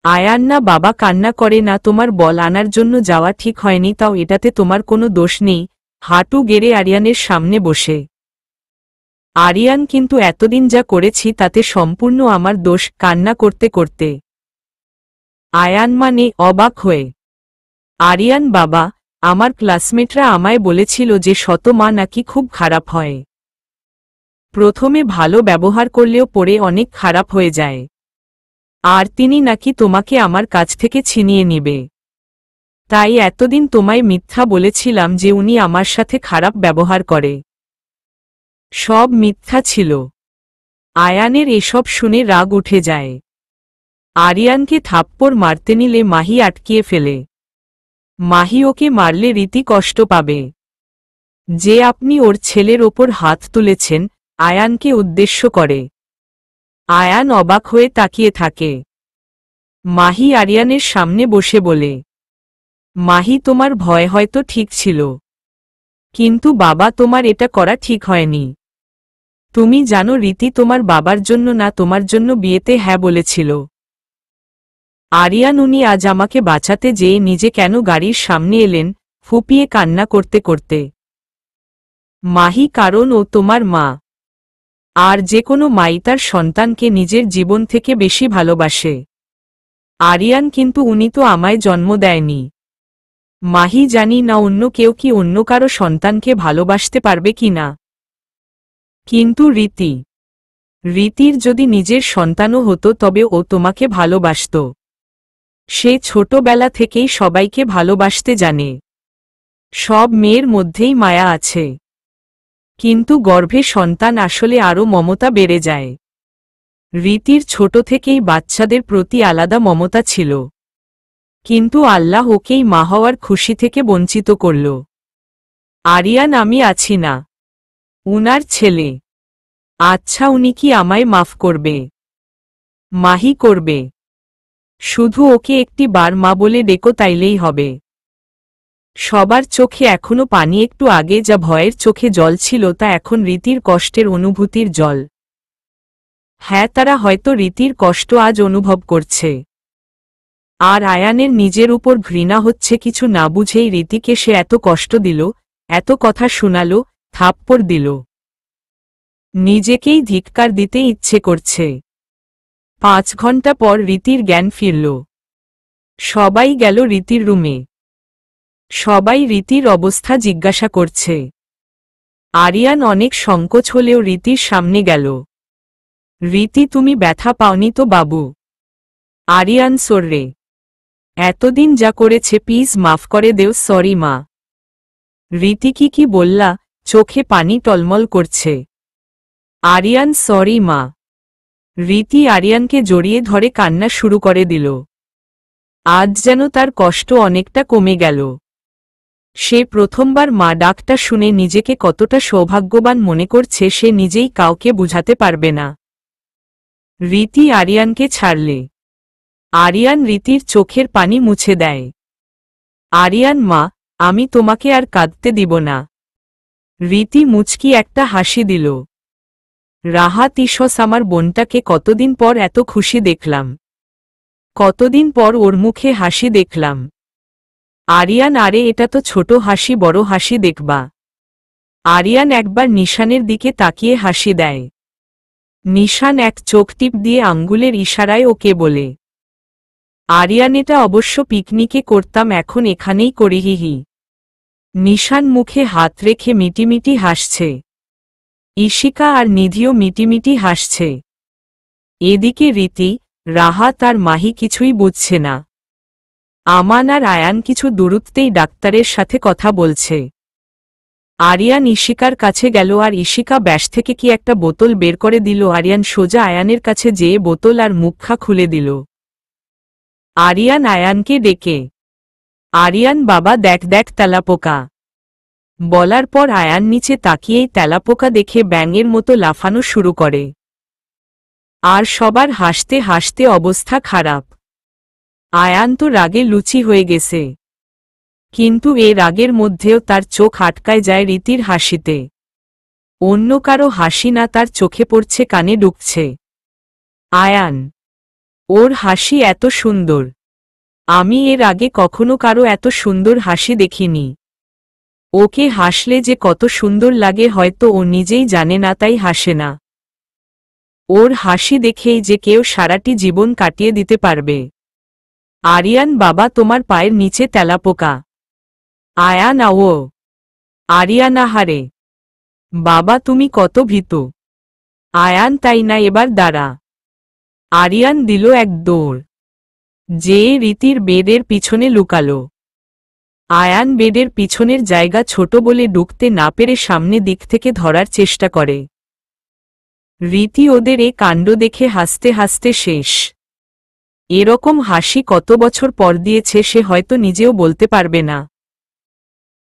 আয়ান না বাবা কান্না করে না, তোমার বল আনার জন্য যাওয়া ঠিক হয়নি, তাও এটাতে তোমার কোনো দোষ নেই। হাঁটু গেড়ে আরিয়ানের সামনে বসে, আরিয়ান কিন্তু এতদিন যা করেছি তাতে সম্পূর্ণ আমার দোষ, কান্না করতে করতে। আয়ান মানে অবাক হয়ে, আরিয়ান বাবা, আমার ক্লাসমেটরা আমায় বলেছিল যে শত মা নাকি খুব খারাপ হয়। প্রথমে ভালো ব্যবহার করলেও পরে অনেক খারাপ হয়ে যায়। আর তিনি নাকি তোমাকে আমার কাছ থেকে ছিনিয়ে নিবে। তাই এতদিন তোমায় মিথ্যা বলেছিলাম যে উনি আমার সাথে খারাপ ব্যবহার করে। সব মিথ্যা ছিল। আয়ানের এসব শুনে রাগ উঠে যায়। আরিয়ানকে থাপ্পড় মারতে নিলে মাহি আটকিয়ে ফেলে। মাহি ওকে মারলে রীতি কষ্ট পাবে। যে আপনি ওর ছেলের ওপর হাত তুলেছেন, আয়ানকে উদ্দেশ্য করে। আয়ান অবাক হয়ে তাকিয়ে থাকে। মাহি আরিয়ানের সামনে বসে বলে, মাহি তোমার ভয় হয়তো ঠিক ছিল, কিন্তু বাবা তোমার এটা করা ঠিক হয়নি। তুমি জানো রীতি তোমার বাবার জন্য না তোমার জন্য বিয়েতে হ্যাঁ বলেছিল। আরিয়ান উনি আজ আমাকে বাঁচাতে যেয়ে নিজে কেন গাড়ির সামনে এলেন, ফুপিয়ে কান্না করতে করতে। মাহি কারণ ও তোমার মা। আর যে কোনো মাই তার সন্তানকে নিজের জীবন থেকে বেশি ভালোবাসে। আরিয়ান কিন্তু উনি তো আমায় জন্ম দেয়নি। মাহি জানি না অন্য কেউ কি অন্য কারো সন্তানকে ভালোবাসতে পারবে কি না। কিন্তু রীতির যদি নিজের সন্তানও হতো তবে ও তোমাকে ভালোবাসত। সে ছোটবেলা থেকেই সবাইকে ভালোবাসতে জানে। সব মেয়ের মধ্যেই মায়া আছে, কিন্তু গর্ভে সন্তান আসলে আরও মমতা বেড়ে যায়। রীতির ছোট থেকেই বাচ্চাদের প্রতি আলাদা মমতা ছিল, কিন্তু আল্লাহ ওকেই মা হওয়ার খুশি থেকে বঞ্চিত করল। আরিয়ান আমি আছি না, উনার ছেলে। আচ্ছা উনি কি আমায় মাফ করবে? মাহি করবে। শুধু ওকে একটি বার মা বলে ডেকো তাইলেই হবে। সবার চোখে এখনো পানি, একটু আগে যা ভয়ের চোখে জল ছিল তা এখন রীতির কষ্টের অনুভূতির জল। হ্যাঁ, তারা হয়তো রীতির কষ্ট আজ অনুভব করছে। আর আয়ানের নিজের উপর ঘৃণা হচ্ছে কিছু না বুঝেই রীতিকে সে এত কষ্ট দিল, এত কথা শোনাল, থাপ্পড় দিল। নিজেকেই ধিক্কার দিতে ইচ্ছে করছে। 5 ঘন্টা পর রীতির জ্ঞান ফিরল। সবাই গেল রীতির রুমে। সবাই রীতির অবস্থা জিজ্ঞাসা করছে। আরিয়ান অনেক সংকোচ হলেও রীতির সামনে গেল। রীতি তুমি ব্যথা পাওনি তো বাবু? আরিয়ান সররে, এতদিন যা করেছে প্লিজ মাফ করে দেও। সরি মা। রীতি কি বললা? চোখে পানি টলমল করছে। আরিয়ান সরি মা। রীতি আরিয়ানকে জড়িয়ে ধরে কান্না শুরু করে দিল। আজ যেন তার কষ্ট অনেকটা কমে গেল। সে প্রথমবার মা ডাকটা শুনে নিজেকে কতটা সৌভাগ্যবান মনে করছে সে নিজেই কাউকে বুঝাতে পারবে না। রীতি আরিয়ানকে ছাড়লে আরিয়ান রীতির চোখের পানি মুছে দেয়। আরিয়ান মা, আমি তোমাকে আর কাঁদতে দিব না। রীতি মুচকি একটা হাসি দিল। রাহাত ইসস, আমার বোনটাকে কতদিন পর এত খুশি দেখলাম। কতদিন পর ওর মুখে হাসি দেখলাম। আরিয়ান, আরে এটা তো ছোট হাসি, বড় হাসি দেখবা। আরিয়ান একবার নিশানের দিকে তাকিয়ে হাসি দেয়। নিশান এক চোখ টিপ দিয়ে আঙ্গুলের ইশারায় ওকে বলে। আরিয়ান, এটা অবশ্য পিকনিকে করতাম, এখন এখানেই করি। হিহি। নিশান মুখে হাত রেখে মিটিমিটি হাসছে। ঈশিকা আর নিধিও মিটিমিটি হাসছে। এদিকে রীতি, রাহাত আর মাহি কিছুই বুঝছে না। আমান আর আয়ান কিছু দূরত্বেই ডাক্তারের সাথে কথা বলছে। আরিয়ান ঈশিকার কাছে গেল আর ঈশিকা ব্যাস থেকে কি একটা বোতল বের করে দিল। আরিয়ান সোজা আয়ানের কাছে যেয়ে বোতল আর মুখা খুলে দিল। আরিয়ান আয়ানকে ডেকে, আরিয়ান বাবা দেখ দেখ তেলাপোকা, বলার পর আয়ান নিচে তাকিয়েই তেলাপোকা দেখে ব্যাঙের মতো লাফানো শুরু করে। আর সবার হাসতে হাসতে অবস্থা খারাপ। আয়ান তো রাগে লুচি হয়ে গেছে, কিন্তু এ রাগের মধ্যেও তার চোখ আটকায় যায় রীতির হাসিতে। অন্য কারো হাসি না তার চোখে পড়ছে, কানে ঢুকছে। আয়ান, ওর হাসি এত সুন্দর, আমি এর আগে কখনো কারো এত সুন্দর হাসি দেখিনি। ওকে হাসলে যে কত সুন্দর লাগে হয়তো ও নিজেই জানে না, তাই হাসে না। ওর হাসি দেখেই যে কেউ সারাটি জীবন কাটিয়ে দিতে পারবে। আরিয়ান বাবা তোমার পায়ের নিচে তেলাপোকা। আয়ান আও। আরিয়ান আহারে বাবা তুমি কত ভীতু। আয়ান তাই না, এবার দাঁড়া। আরিয়ান দিল এক দৌড়, যেয়ে রীতির বেডের পিছনে লুকালো। আয়ান বেডের পিছনের জায়গা ছোট বলে ঢুকতে না পেরে সামনে দিক থেকে ধরার চেষ্টা করে। রীতি ওদের এ কাণ্ড দেখে হাসতে হাসতে শেষ। এরকম হাসি কত বছর পর দিয়েছে সে হয়তো নিজেও বলতে পারবে না।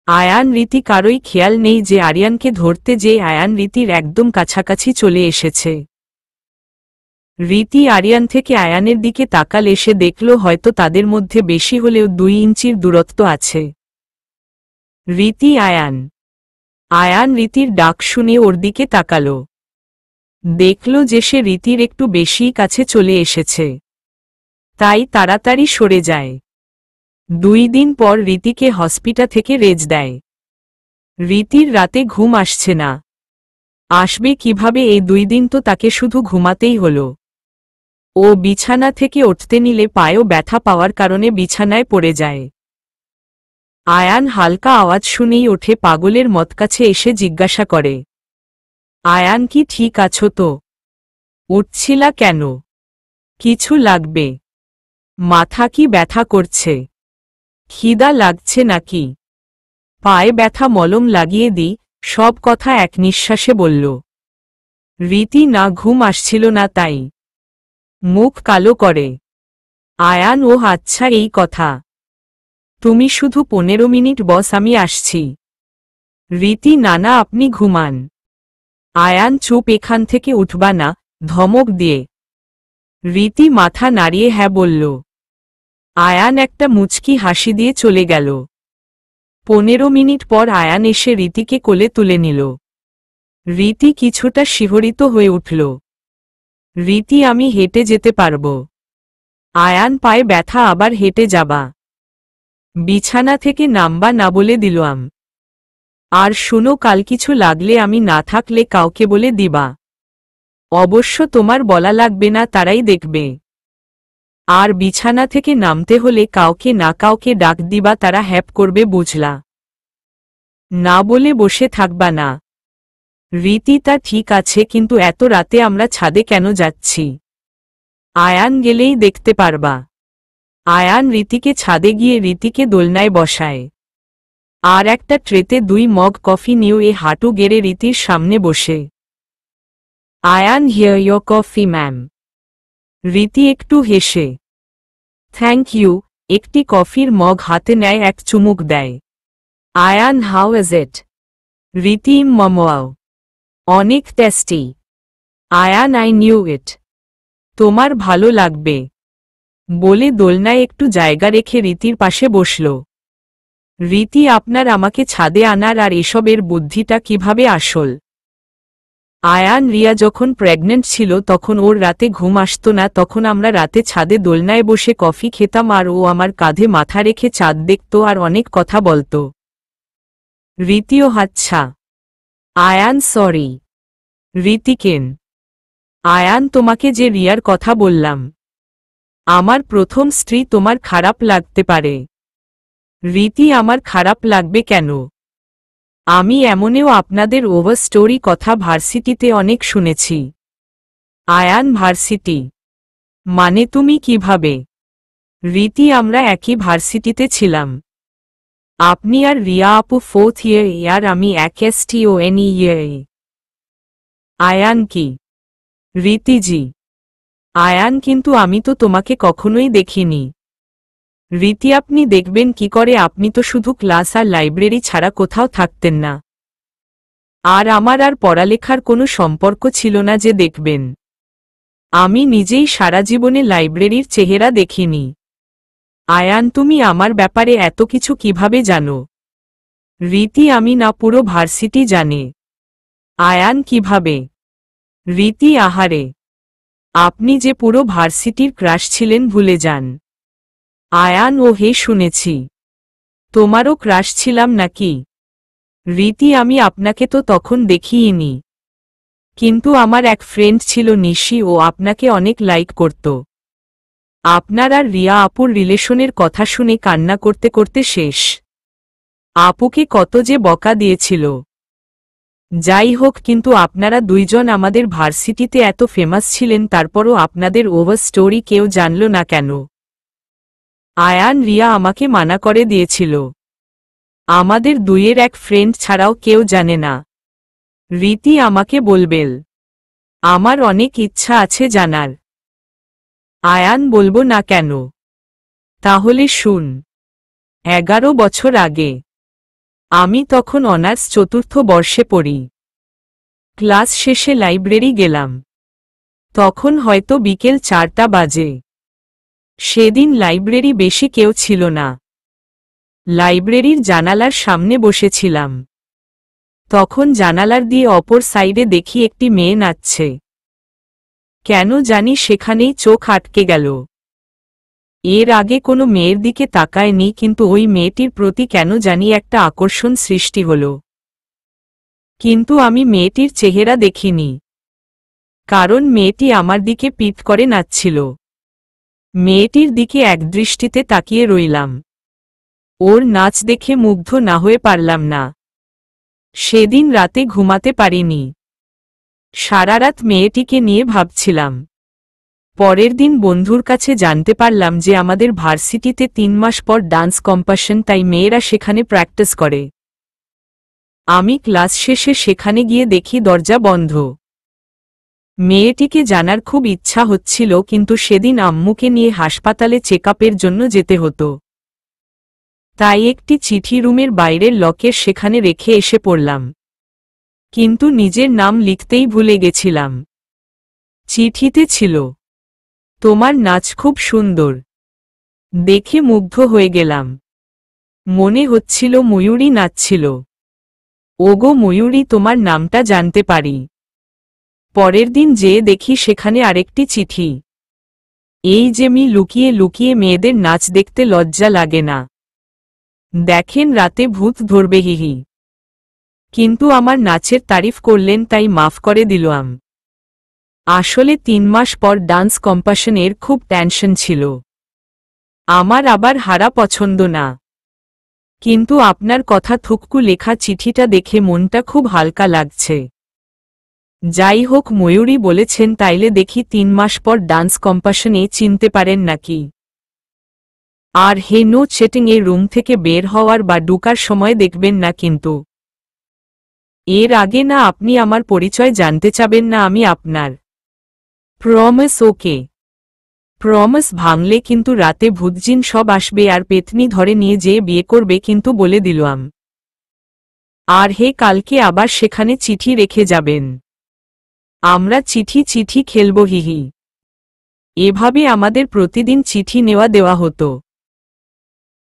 আয়ান রীতি কারোই খেয়াল নেই যে আরিয়ানকে ধরতে যেয়ে আয়ান রীতির একদম কাছাকাছি চলে এসেছে। রীতি আরিয়ান থেকে আয়ানের দিকে তাকাল, এসে দেখল হয়তো তাদের মধ্যে বেশি হলেও 2 ইঞ্চির দূরত্ব আছে। রীতি আয়ান। আয়ান রীতির ডাক শুনে ওর দিকে তাকাল, দেখল যে সে রীতির একটু বেশিই কাছে চলে এসেছে, তাই তাড়াতাড়ি সরে যায়। 2 দিন পর রীতিকে হসপিটাল থেকে রেজ দেয়। রীতির রাতে ঘুম আসছে না। আসবে কিভাবে? এই 2 দিন তো তাকে শুধু ঘুমাতেই হলো। ও বিছানা থেকে উঠতে নিলে পায়েও ব্যথা পাওয়ার কারণে বিছানায় পড়ে যায়। আয়ান হালকা আওয়াজ শুনেই ওঠে, পাগলের মত কাছে এসে জিজ্ঞাসা করে, আয়ান কি ঠিক আছো তো? উঠছিলা কেন? কিছু লাগবে? মাথা কি ব্যথা করছে? খিদা লাগছে নাকি? পায়ে ব্যথা মলম লাগিয়ে দিই, সব কথা এক নিঃশ্বাসে বলল। রীতি না ঘুম আসছিল না তাই মুখ কালো করে। আয়ান ও আচ্ছা এই কথা, তুমি শুধু 15 মিনিট বস, আমি আসছি। রীতি নানা আপনি ঘুমান। আয়ান চুপ, এখান থেকে উঠবা না, ধমক দিয়ে। রীতি মাথা নাড়িয়ে হ্যাঁ বলল। আয়ান একটা মুচকি হাসি দিয়ে চলে গেল। 15 মিনিট পর আয়ান এসে রীতিকে কোলে তুলে নিল। রীতি কিছুটা শিহরিত হয়ে উঠল। রীতি আমি হেঁটে যেতে পারব। আয়ান পায়ে ব্যথা, আবার হেঁটে যাবা? বিছানা থেকে নামবা না বলে দিলাম। আর শুনো, কাল কিছু লাগলে আমি না থাকলে কাউকে বলে দিবা। অবশ্য তোমার বলা লাগবে না, তারাই দেখবে। আর বিছানা থেকে নামতে হলে কাউকে না কাউকে ডাক দিবা, তারা হেল্প করবে, বুঝলা? না বলে বসে থাকবা না। রীতি তা ঠিক আছে, কিন্তু এত রাতে আমরা ছাদে কেন যাচ্ছি? আয়ান গেলেই দেখতে পারবা। আয়ান রীতিকে ছাদে গিয়ে রীতিকে দোলনায় বসায়। আর একটা ট্রেতে 2 মগ কফি নিয়ে হাঁটু গেড়ে রীতির সামনে বসে। Ayaan here your coffee ma'am. Riti একটু হেসে থ্যাংক ইউ একটি কফির মগ হাতে নেয়, এক চুমুক দেয়। Ayaan how is it? Riti মমোয়াও, অনেক tasty. Ayaan I knew it, তোমার ভালো লাগবে, বলে দোলনায় একটু জায়গা রেখে রীতির পাশে বসল। রীতি আপনার আমাকে ছাদে আনার আর এসবের বুদ্ধিটা কিভাবে আসল? আয়ান রিয়া যখন প্রেগনেন্ট ছিল তখন ওর রাতে ঘুম আসতো না, তখন আমরা রাতে ছাদে দোলনায় বসে কফি খেতাম আর ও আমার কাঁধে মাথা রেখে চাঁদ দেখত আর অনেক কথা বলত। রীতিও আচ্ছা। আয়ান সরি। রীতিকেন, আয়ান তোমাকে যে রিয়ার কথা বললাম, আমার প্রথম স্ত্রী, তোমার খারাপ লাগতে পারে। রীতি আমার খারাপ লাগবে কেন? আমি এমনেও আপনাদের ওভার স্টোরি কথা ভার্সিটিতে অনেক শুনেছি। আয়ান ভার্সিটি মানে তুমি কিভাবে? রীতি আমরা একই ভার্সিটিতে ছিলাম। আপনি আর রিয়া আপু 4th ইয়ার আর আমি STON ইয়ার। আয়ান কি? রীতিজি আয়ান কিন্তু আমি তো তোমাকে কখনোই দেখিনি। রীতি আপনি দেখবেন কি করে, আপনি তো শুধু ক্লাস আর লাইব্রেরি ছাড়া কোথাও থাকতেন না। আর আমার আর পড়ালেখার কোনো সম্পর্ক ছিল না যে দেখবেন। আমি নিজেই সারা জীবনে লাইব্রেরির চেহারা দেখিনি। আয়ান তুমি আমার ব্যাপারে এত কিছু কিভাবে জানো? রীতি আমি না, পুরো ভার্সিটি জানে। আয়ান কিভাবে? রীতি আহারে, আপনি যে পুরো ভার্সিটির ক্রাশ ছিলেন ভুলে যান। আয়ান ও হে, শুনেছি। তোমারও ক্রাশ ছিলাম নাকি? রীতি আমি আপনাকে তো তখন দেখিইনি, কিন্তু আমার এক ফ্রেন্ড ছিল নিশি, ও আপনাকে অনেক লাইক করত। আপনার আর রিয়া আপুর রিলেশনের কথা শুনে কান্না করতে করতে শেষ। আপুকে কত যে বকা দিয়েছিল। যাই হোক, কিন্তু আপনারা দুইজন আমাদের ভার্সিটিতে এত ফেমাস ছিলেন, তারপরও আপনাদের ওভার স্টোরি কেউ জানল না কেন? আয়ান রিয়া আমাকে মানা করে দিয়েছিল। আমাদের দুইয়ের এক ফ্রেন্ড ছাড়াও কেউ জানে না। রীতি আমাকে বলবেল। আমার অনেক ইচ্ছা আছে জানার। আয়ান বলবো না কেন? তাহলে শুন। 11 বছর আগে আমি তখন অনার্স 4র্থ বর্ষে পড়ি। ক্লাস শেষে লাইব্রেরি গেলাম। তখন হয়তো বিকেল 4টা বাজে। সেদিন লাইব্রেরি বেশি কেউ ছিল না। লাইব্রেরির জানালার সামনে বসেছিলাম। তখন জানালার দিয়ে অপর সাইডে দেখি একটি মেয়ে নাচছে। কেন জানি সেখানেই চোখ আটকে গেল। এর আগে কোনো মেয়ের দিকে তাকায়নি, কিন্তু ওই মেয়েটির প্রতি কেন জানি একটা আকর্ষণ সৃষ্টি হল। কিন্তু আমি মেয়েটির চেহারা দেখিনি, কারণ মেয়েটি আমার দিকে পিঠ করে নাচছিল। মেয়েটির দিকে একদৃষ্টিতে তাকিয়ে রইলাম। ওর নাচ দেখে মুগ্ধ না হয়ে পারলাম না। সেদিন রাতে ঘুমাতে পারিনি। সারা রাত মেয়েটিকে নিয়ে ভাবছিলাম। পরের দিন বন্ধুর কাছে জানতে পারলাম যে আমাদের ভার্সিটিতে 3 মাস পর ডান্স কম্পিটিশন, তাই মেয়েরা সেখানে প্র্যাকটিস করে। আমি ক্লাস শেষে সেখানে গিয়ে দেখি দরজা বন্ধ। মেয়েটিকে জানার খুব ইচ্ছা হচ্ছিল, কিন্তু সেদিন আম্মুকে নিয়ে হাসপাতালে চেকআপের জন্য যেতে হতো। তাই একটি চিঠি রুমের বাইরের লকের সেখানে রেখে এসে পড়লাম, কিন্তু নিজের নাম লিখতেই ভুলে গেছিলাম। চিঠিতে ছিল, তোমার নাচ খুব সুন্দর। দেখে মুগ্ধ হয়ে গেলাম। মনে হচ্ছিল ময়ূরী নাচছিল। ওগো ময়ূরী, তোমার নামটা জানতে পারি? পরের দিন যেয়ে দেখি সেখানে আরেকটি চিঠি। এই যে মি লুকিয়ে লুকিয়ে মেয়েদের নাচ দেখতে লজ্জা লাগে না? দেখেন রাতে ভূত ধরবে হিহি। কিন্তু আমার নাচের তারিফ করলেন, তাই মাফ করে দিলাম। আসলে 3 মাস পর ডান্স কম্পিটিশনের খুব টেনশন ছিল। আমার আবার হারা পছন্দ না। কিন্তু আপনার কথা থুককু লেখা চিঠিটা দেখে মনটা খুব হালকা লাগছে। যাই হোক, ময়ূরী বলেছেন, তাইলে দেখি 3 মাস পর ডান্স কম্পিটিশনে চিনতে পারেন নাকি। আর হে, নো চেটিং এর রুম থেকে বের হওয়ার বা ঢোকার সময় দেখবেন না কিন্তু। এর আগে না আপনি আমার পরিচয় জানতে চাবেন না আমি আপনার। প্রমিস? ওকে। প্রমিস ভাঙলে কিন্তু রাতে ভূতজিন সব আসবে আর পেতনি ধরে নিয়ে যেয়ে বিয়ে করবে, কিন্তু বলে দিলাম। আর হে, কালকে আবার সেখানে চিঠি রেখে যাবেন। আমরা চিঠি চিঠি খেলব হিহি। এভাবে আমাদের প্রতিদিন চিঠি নেওয়া দেওয়া হতো।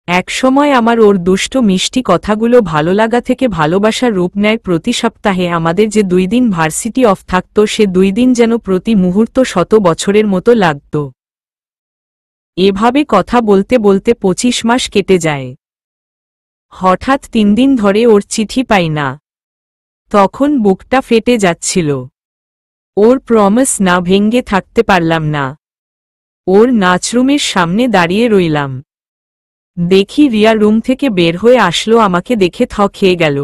একসময় আমার ওর দুষ্ট মিষ্টি কথাগুলো ভালো লাগা থেকে ভালোবাসার রূপ নেয়। প্রতি সপ্তাহে আমাদের যে 2 দিন ভার্সিটি অফ থাকত, সে 2 দিন যেন প্রতি মুহূর্ত 100 বছরের মতো লাগত। এভাবে কথা বলতে বলতে 25 মাস কেটে যায়। হঠাৎ 3 দিন ধরে ওর চিঠি পাই না। তখন বুকটা ফেটে যাচ্ছিল। ওর প্রমিস না ভেঙ্গে থাকতে পারলাম না। ওর নাচরুমের সামনে দাঁড়িয়ে রইলাম। দেখি রিয়া রুম থেকে বের হয়ে আসলো, আমাকে দেখে থ খেয়ে গেল।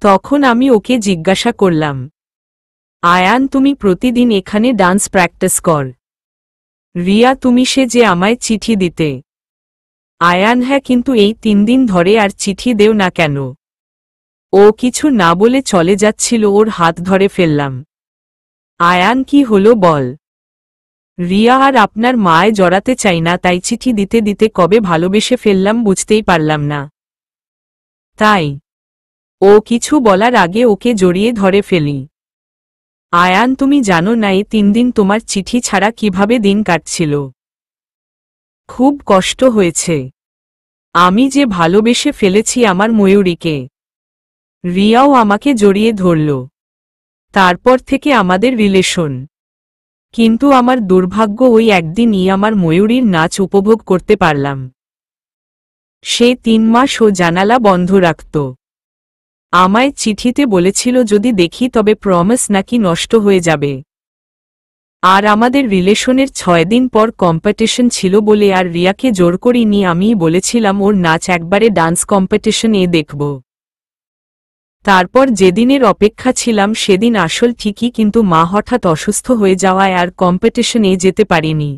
তখন আমি ওকে জিজ্ঞাসা করলাম, আয়ান তুমি প্রতিদিন এখানে ডান্স প্র্যাকটিস কর? রিয়া তুমি সে যে আমায় চিঠি দিতে। আয়ান হ্যাঁ, কিন্তু এই 3 দিন ধরে আর চিঠি দেও না কেন? ও কিছু না বলে চলে যাচ্ছিল, ওর হাত ধরে ফেললাম। আয়ান কি হলো বল? রিয়া আর আপনার মায় জড়াতে চাই না, তাই চিঠি দিতে দিতে কবে ভালোবেসে ফেললাম বুঝতেই পারলাম না। তাই ও কিছু বলার আগে ওকে জড়িয়ে ধরে ফেলি। আয়ান তুমি জানো না এই 3 দিন তোমার চিঠি ছাড়া কিভাবে দিন কাটছিল। খুব কষ্ট হয়েছে। আমি যে ভালোবেসে ফেলেছি আমার ময়ূরীকে। রিয়াও আমাকে জড়িয়ে ধরল। তারপর থেকে আমাদের রিলেশন। কিন্তু আমার দুর্ভাগ্য ওই একদিনই আমার ময়ূরীর নাচ উপভোগ করতে পারলাম। সে 3 মাস ও জানালা বন্ধ রাখত। আমায় চিঠিতে বলেছিল যদি দেখি তবে প্রমিস নাকি নষ্ট হয়ে যাবে। আর আমাদের রিলেশনের 6 দিন পর কম্পিটিশন ছিল বলে আর রিয়াকে জোর করিনি, আমিই বলেছিলাম ওর নাচ একবারে ডান্স কম্পিটিশনে দেখব। তারপর যেদিনের অপেক্ষা ছিলাম সেদিন আসল ঠিকই, কিন্তু মা হঠাৎ অসুস্থ হয়ে যাওয়ায় আর কম্পিটিশনে যেতে পারিনি।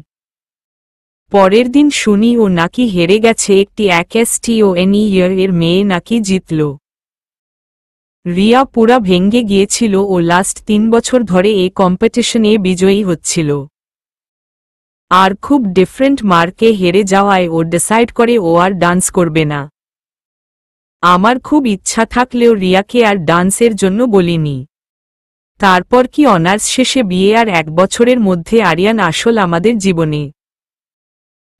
পরের দিন শুনি ও নাকি হেরে গেছে, একটি STONE এর মেয়ে নাকি জিতল। রিয়া পুরা ভেঙ্গে গিয়েছিল, ও লাস্ট 3 বছর ধরে এই কম্পিটিশনে বিজয়ী হচ্ছিল। আর খুব ডিফারেন্ট মার্কে হেরে যাওয়ায় ও ডিসাইড করে ও আর ডান্স করবে না। আমার খুব ইচ্ছা থাকলেও রিয়াকে আর ডান্সের জন্য বলিনি। তারপর কি অনার্স শেষে বিয়ে আর 1 বছরের মধ্যে আরিয়ান আসল আমাদের জীবনে।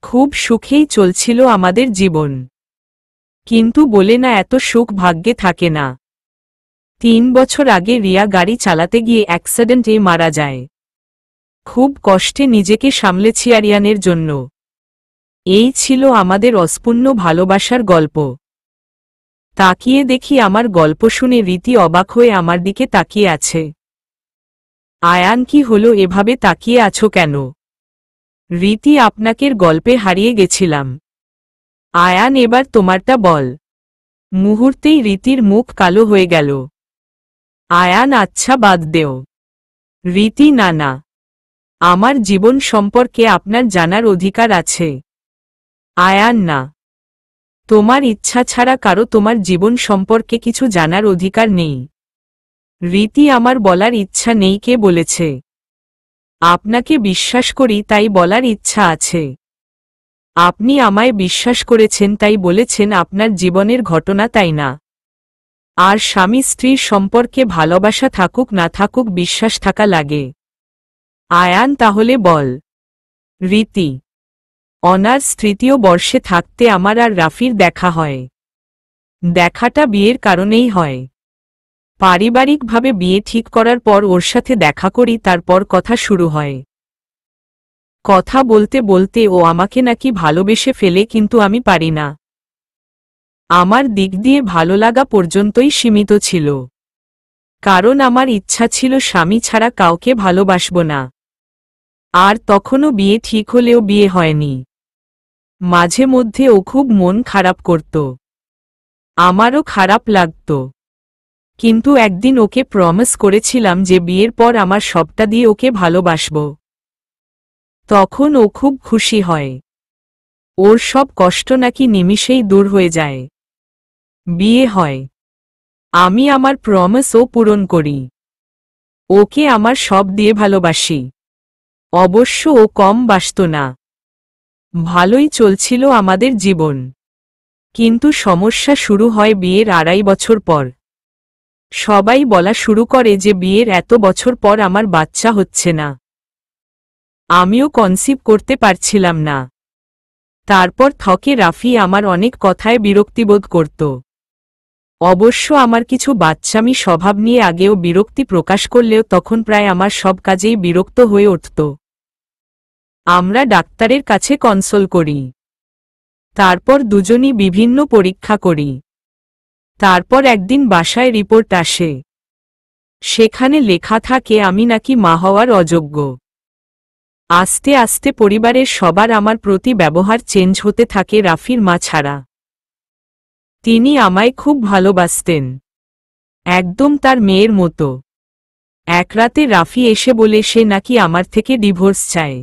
খুব সুখেই চলছিল আমাদের জীবন। কিন্তু বলে না এত সুখ ভাগ্যে থাকে না। 3 বছর আগে রিয়া গাড়ি চালাতে গিয়ে অ্যাক্সিডেন্টে মারা যায়। খুব কষ্টে নিজেকে সামলেছি আরিয়ানের জন্য। এই ছিল আমাদের অস্পূর্ণ ভালোবাসার গল্প। তাকিয়ে দেখি আমার গল্প শুনে রীতি অবাক হয়ে আমার দিকে তাকিয়ে আছে। আয়ান কি হলো, এভাবে তাকিয়ে আছো কেন? রীতি আপনাকের গল্পে হারিয়ে গেছিলাম। আয়ান এবার তোমারটা বল। মুহূর্তেই রীতির মুখ কালো হয়ে গেল। আয়ান আচ্ছা বাদ দেও। রীতি না না, আমার জীবন সম্পর্কে আপনার জানার অধিকার আছে। আয়ান না, তোমার ইচ্ছা ছাড়া কারো তোমার জীবন সম্পর্কে কিছু জানার অধিকার নেই। রীতি আমার বলার ইচ্ছা নেই কে বলেছে? আপনাকে বিশ্বাস করি তাই বলার ইচ্ছা আছে। আপনি আমায় বিশ্বাস করেছেন তাই বলেছেন আপনার জীবনের ঘটনা, তাই না? আর স্বামী স্ত্রীর সম্পর্কে ভালোবাসা থাকুক না থাকুক বিশ্বাস থাকা লাগে। আয়ান তাহলে বল। রীতি, অনার্স 3য় বর্ষে থাকতে আমার আর রাফির দেখা হয়। দেখাটা বিয়ের কারণেই হয়। পারিবারিকভাবে বিয়ে ঠিক করার পর ওর সাথে দেখা করি, তারপর কথা শুরু হয়। কথা বলতে বলতে ও আমাকে নাকি ভালোবেসে ফেলে, কিন্তু আমি পারি না। আমার দিক দিয়ে ভালো লাগা পর্যন্তই সীমিত ছিল। কারণ আমার ইচ্ছা ছিল স্বামী ছাড়া কাউকে ভালোবাসব না। আর তখনও বিয়ে ঠিক হলেও বিয়ে হয়নি। মাঝে মধ্যে ও খুব মন খারাপ করত। আমারও খারাপ লাগত। কিন্তু একদিন ওকে প্রমিস করেছিলাম যে বিয়ের পর আমার সবটা দিয়ে ওকে ভালোবাসব। তখন ও খুব খুশি হয়। ওর সব কষ্ট নাকি নিমিষেই দূর হয়ে যায়। বিয়ে হয়। আমি আমার প্রমিসও পূরণ করি। ওকে আমার সব দিয়ে ভালোবাসি। অবশ্য ও কম বাসত না। ভালোই চলছিল আমাদের জীবন। কিন্তু সমস্যা শুরু হয় বিয়ের 2.5 বছর পর। সবাই বলা শুরু করে যে বিয়ের এত বছর পর আমার বাচ্চা হচ্ছে না। আমিও কনসিভ করতে পারছিলাম না। তারপর থকে রাফি আমার অনেক কথায় বিরক্তিবোধ করত। অবশ্য আমার কিছু বাচ্চামি স্বভাব নিয়ে আগেও বিরক্তি প্রকাশ করলেও তখন প্রায় আমার সব কাজেই বিরক্ত হয়ে উঠত। আমরা ডাক্তারের কাছে কনসাল্ট করি। তারপর দুজনই বিভিন্ন পরীক্ষা করি। তারপর একদিন বাসায় রিপোর্ট আসে। সেখানে লেখা থাকে আমি নাকি মা হওয়ার অযোগ্য। আস্তে আস্তে পরিবারের সবার আমার প্রতি ব্যবহার চেঞ্জ হতে থাকে, রাফির মা ছাড়া। তিনি আমায় খুব ভালোবাসতেন। একদম তার মেয়ের মতো। এক রাতে রাফি এসে বলে সে নাকি আমার থেকে ডিভোর্স চায়।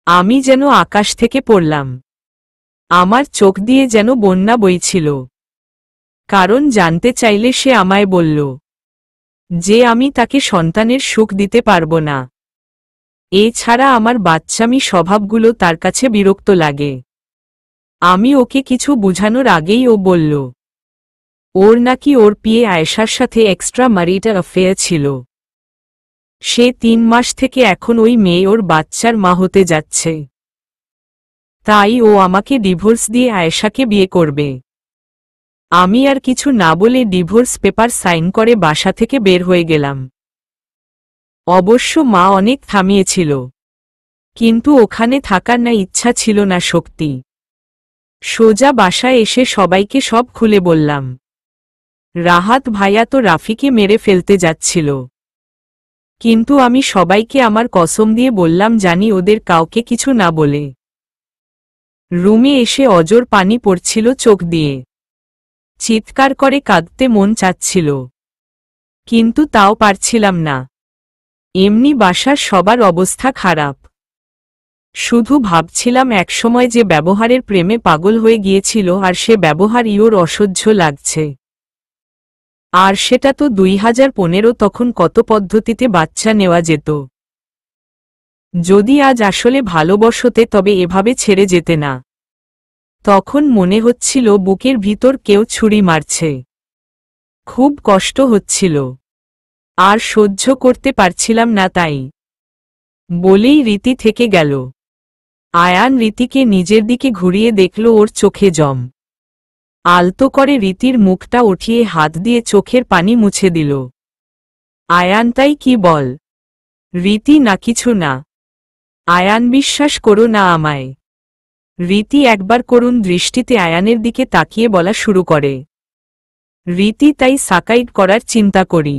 আমি যেন আকাশ থেকে পড়লাম। আমার চোখ দিয়ে যেন বন্যা বইছিল। কারণ জানতে চাইলে সে আমায় বলল যে আমি তাকে সন্তানের সুখ দিতে পারব না। এছাড়া আমার বাচ্চামি স্বভাবগুলো তার কাছে বিরক্ত লাগে। আমি ওকে কিছু বুঝানোর আগেই ও বলল ওর নাকি ওর পিয়ে আয়েশার সাথে এক্সট্রা ম্যারিটাল অ্যাফেয়ার ছিল। সে 3 মাস থেকে এখন ওই মেয়ে ওর বাচ্চার মা হতে যাচ্ছে। তাই ও আমাকে ডিভোর্স দিয়ে আয়েশাকে বিয়ে করবে। আমি আর কিছু না বলে ডিভোর্স পেপার সাইন করে বাসা থেকে বের হয়ে গেলাম। অবশ্য মা অনেক থামিয়েছিল, কিন্তু ওখানে থাকার না ইচ্ছা ছিল না শক্তি। সোজা বাসায় এসে সবাইকে সব খুলে বললাম। রাহাত ভাইয়া তো রাফিকে মেরে ফেলতে যাচ্ছিল, কিন্তু আমি সবাইকে আমার কসম দিয়ে বললাম জানি ওদের কাউকে কিছু না বলে। রুমে এসে অজর পানি পড়ছিল চোখ দিয়ে। চিৎকার করে কাঁদতে মন চাচ্ছিল, কিন্তু তাও পারছিলাম না। এমনি বাসার সবার অবস্থা খারাপ। শুধু ভাবছিলাম একসময় যে ব্যবহারের প্রেমে পাগল হয়ে গিয়েছিল আর সে ব্যবহার ইওর অসহ্য লাগছে। আর সেটা তো 2015 তখন কত পদ্ধতিতে বাচ্চা নেওয়া যেত। যদি আজ আসলে ভালোবাসতে তবে এভাবে ছেড়ে যেতে না। তখন মনে হচ্ছিল বুকের ভিতর কেউ ছুরি মারছে। খুব কষ্ট হচ্ছিল, আর সহ্য করতে পারছিলাম না, তাই বলেই রীতি থেকে গেল। আয়ান রীতিকে নিজের দিকে ঘুরিয়ে দেখল, ওর চোখে জম। আলতো করে রীতির মুখটা উঠিয়ে হাত দিয়ে চোখের পানি মুছে দিল। আয়ান তাই কি বল? রীতি না কিছু না। আয়ান বিশ্বাস করো না আমায়। রীতি একবার করুণ দৃষ্টিতে আয়ানের দিকে তাকিয়ে বলা শুরু করে। রীতি তাই সাকাইড করার চিন্তা করি।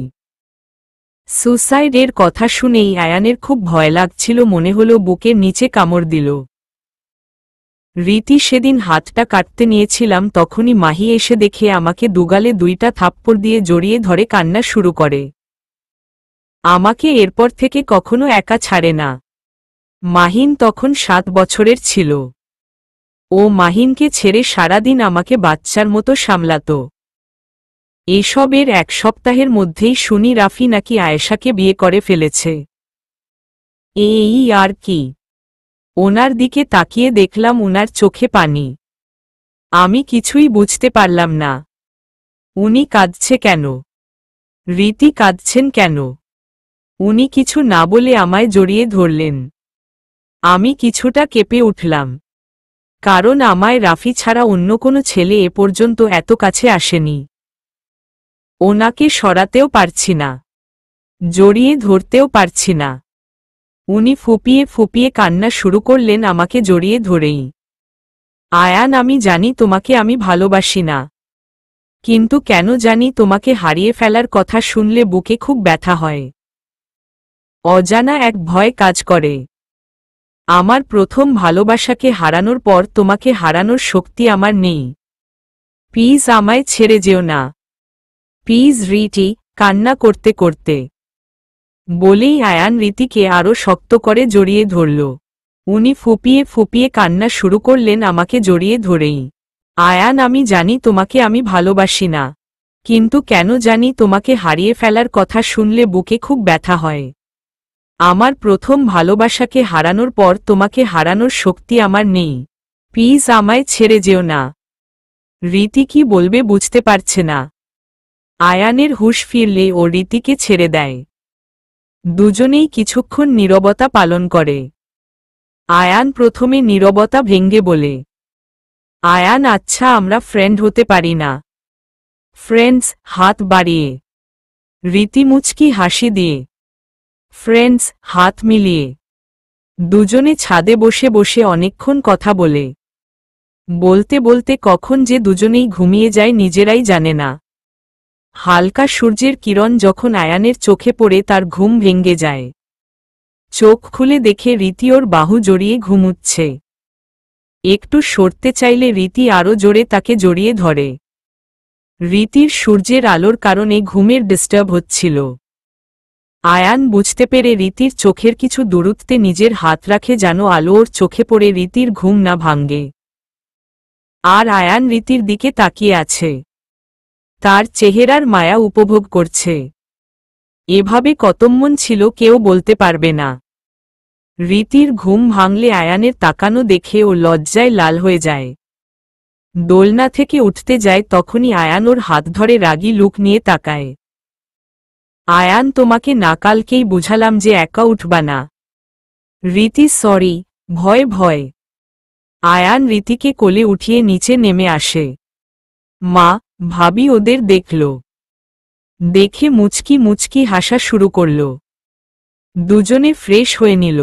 সুসাইডের কথা শুনেই আয়ানের খুব ভয় লাগছিল, মনে হলো বুকের নিচে কামড় দিল। রীতি সেদিন হাতটা কাটতে নিয়েছিলাম, তখনই মাহি এসে দেখে আমাকে দুগালে 2টা থাপ্পড় দিয়ে জড়িয়ে ধরে কান্না শুরু করে। আমাকে এরপর থেকে কখনো একা ছাড়ে না। মাহিন তখন 7 বছরের ছিল। ও মাহিনকে ছেড়ে সারাদিন আমাকে বাচ্চার মতো সামলাত। এসবের 1 সপ্তাহের মধ্যেই শুনি রাফি নাকি আয়েশাকে বিয়ে করে ফেলেছে। এই আর কি! ওনার দিকে তাকিয়ে দেখলাম উনার চোখে পানি। আমি কিছুই বুঝতে পারলাম না। উনি কাঁদছে কেন? রীতি কাঁদছেন কেন? উনি কিছু না বলে আমায় জড়িয়ে ধরলেন। আমি কিছুটা কেঁপে উঠলাম, কারণ আমায় রাফি ছাড়া অন্য কোনো ছেলে এ পর্যন্ত এত কাছে আসেনি। ওনাকে সরাতেও পারছি না, জড়িয়ে ধরতেও পারছি না। উনি ফুপিয়ে ফুপিয়ে কান্না শুরু করলেন আমাকে জড়িয়ে ধরেই। আয়ান, আমি জানি তোমাকে আমি ভালোবাসি না, কিন্তু কেন জানি তোমাকে হারিয়ে ফেলার কথা শুনলে বুকে খুব ব্যথা হয়। অজানা এক ভয় কাজ করে। আমার প্রথম ভালোবাসাকে হারানোর পর তোমাকে হারানোর শক্তি আমার নেই। প্লিজ আমায় ছেড়ে যেও না। প্লিজ রীতি, কান্না করতে করতে বলেই আয়ান রীতিকে আরো শক্ত করে জড়িয়ে ধরল। উনি ফুপিয়ে ফুপিয়ে কান্না শুরু করলেন আমাকে জড়িয়ে ধরেই। আয়ান, আমি জানি তোমাকে আমি ভালোবাসি না, কিন্তু কেন জানি তোমাকে হারিয়ে ফেলার কথা শুনলে বুকে খুব ব্যথা হয়। আমার প্রথম ভালোবাসাকে হারানোর পর তোমাকে হারানোর শক্তি আমার নেই। প্লিজ আমায় ছেড়ে যেও না। রীতি কি বলবে বুঝতে পারছে না। আয়ানের হুঁশ ফিরলে ও রীতিকে ছেড়ে দেয়। দুজনেই কিছুক্ষণ নীরবতা পালন করে। আয়ান প্রথমে নীরবতা ভেঙ্গে বলে, আয়ান, আচ্ছা আমরা ফ্রেন্ড হতে পারি না? ফ্রেন্ডস, হাত বাড়িয়ে। রীতি মুচকি হাসি দিয়ে। ফ্রেন্ডস, হাত মিলিয়ে। দুজনে ছাদে বসে বসে অনেকক্ষণ কথা বলে। বলতে বলতে কখন যে দুজনেই ঘুমিয়ে যায় নিজেরাই জানে না। হালকা সূর্যের কিরণ যখন আয়ানের চোখে পড়ে তার ঘুম ভেঙ্গে যায়। চোখ খুলে দেখে রীতি ওর বাহু জড়িয়ে ঘুমুচ্ছে। একটু সরতে চাইলে রীতি আরো জোরে তাকে জড়িয়ে ধরে। রীতির সূর্যের আলোর কারণে ঘুমের ডিস্টার্ব হচ্ছিল। আয়ান বুঝতে পেরে রীতির চোখের কিছু দূরত্বে নিজের হাত রাখে যেন আলো ওর চোখে পড়ে রীতির ঘুম না ভাঙ্গে। আর আয়ান রীতির দিকে তাকিয়ে আছে, তার চেহারার মায়া উপভোগ করছে। এভাবে কতক্ষণ ছিল কেউ বলতে পারবে না। রীতির ঘুম ভাঙলে আয়ানের তাকানো দেখে ও লজ্জায় লাল হয়ে যায়। দোলনা থেকে উঠতে যায় তখনই আয়ান ওর হাত ধরে রাগী লুক নিয়ে তাকায়। আয়ান, তোমাকে না কালকেই বুঝালাম যে একা উঠবা না। রীতি সরি, ভয় ভয়। আয়ান রীতিকে কোলে উঠিয়ে নিচে নেমে আসে। মা, ভাবি ওদের দেখল। দেখে মুচকি মুচকি হাসা শুরু করল। দুজনে ফ্রেশ হয়ে নিল।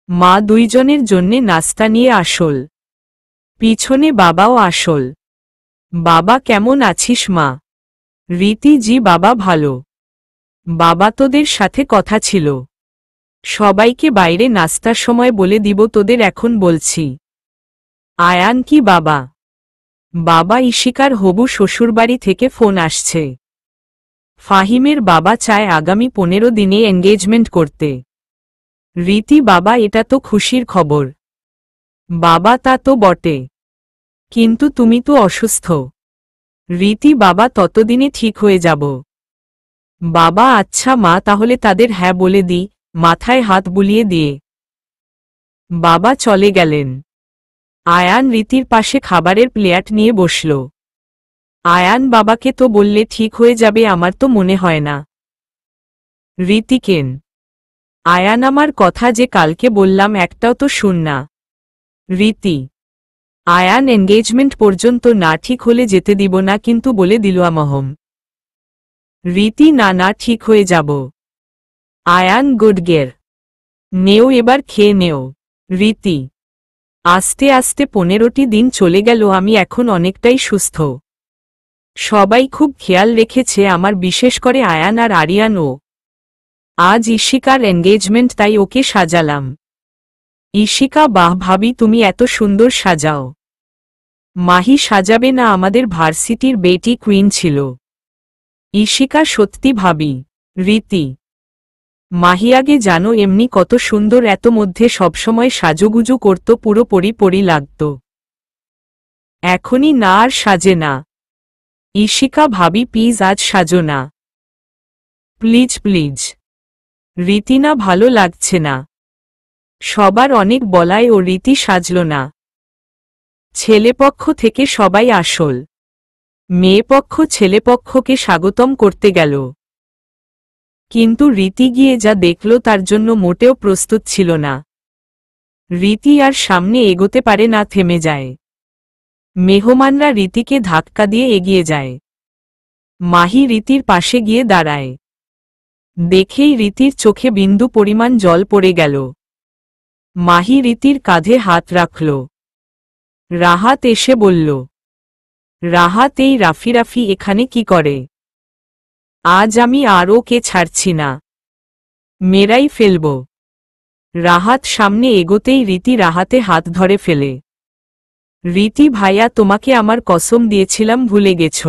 মা দুইজনের জন্যে নাস্তা নিয়ে আসল। পিছনে বাবাও আসল। বাবা, কেমন আছিস মা? রীতি, জি বাবা ভালো। বাবা, তোদের সাথে কথা ছিল। সবাইকে বাইরে নাস্তার সময় বলে দিব, তোদের এখন বলছি। আয়ান, কি বাবা? বাবা, ইশিকার হবু শ্বশুরবাড়ি থেকে ফোন আসছে। ফাহিমের বাবা চায় আগামী 15 দিনে এনগেজমেন্ট করতে। রীতি, বাবা এটা তো খুশির খবর। বাবা, তা তো বটে, কিন্তু তুমি তো অসুস্থ। রীতি, বাবা ততদিনে ঠিক হয়ে যাব। বাবা, আচ্ছা মা, তাহলে তাদের হ্যাঁ বলে দি, মাথায় হাত বুলিয়ে দিয়ে বাবা চলে গেলেন। আয়ান রীতির পাশে খাবারের প্লেট নিয়ে বসল। আয়ান, বাবাকে তো বললে ঠিক হয়ে যাবে, আমার তো মনে হয় না। রীতি, কেন? আয়ান, আমার কথা যে কালকে বললাম একটাও তো শুন না। রীতি, আয়ান, এনগেজমেন্ট পর্যন্ত না ঠিক হলে যেতে দিব না, কিন্তু বলে দিল আমহম। রীতি, না না, ঠিক হয়ে যাব। আয়ান, গুড গের। নেও, এবার খেয়ে নেও। রীতি, আস্তে আস্তে 15টি দিন চলে গেল, আমি এখন অনেকটাই সুস্থ। সবাই খুব খেয়াল রেখেছে আমার, বিশেষ করে আয়ান আর আরিয়ানও। আজ ইশিকার এনগেজমেন্ট, তাই ওকে সাজালাম। ইশিকা, বাহ ভাবি, তুমি এত সুন্দর সাজাও। মাহি সাজাবে না? আমাদের ভার্সিটির বেটি কুইন ছিল। ইশিকা, সত্যি ভাবি। রীতি, মাহি, আগে জানো এমনি কত সুন্দর, এত মধ্যে সবসময় সাজুগুজু করত, পুরো পরি লাগত। এখনই না, আর সাজে না। ইশিকা, ভাবি প্লিজ আজ সাজো না। Please please. রীতি, না, ভালো লাগছে না। সবার অনেক বলায় ও রীতি সাজল না। ছেলেপক্ষ থেকে সবাই আসল। মেয়েপক্ষ ছেলেপক্ষকে স্বাগতম করতে গেল, কিন্তু রীতি গিয়ে যা দেখল তার জন্য মোটেও প্রস্তুত ছিল না। রীতি আর সামনে এগোতে পারে না, থেমে যায়। মেহমানরা রীতিকে ধাক্কা দিয়ে এগিয়ে যায়। মাহি রীতির পাশে গিয়ে দাঁড়ায়। দেখেই রীতির চোখে বিন্দু পরিমাণ জল পড়ে গেল। মাহি রীতির কাঁধে হাত রাখল। রাহাত এসে বলল, রাহাত, এই রাফি রাফি এখানে কি করে? আজ আমি আর ওকে ছাড়ছি না, মেরাই ফেলব। রাহাত সামনে এগোতেই রীতি রাহাতে হাত ধরে ফেলে। রীতি, ভাইয়া, তোমাকে আমার কসম দিয়েছিলাম, ভুলে গেছ?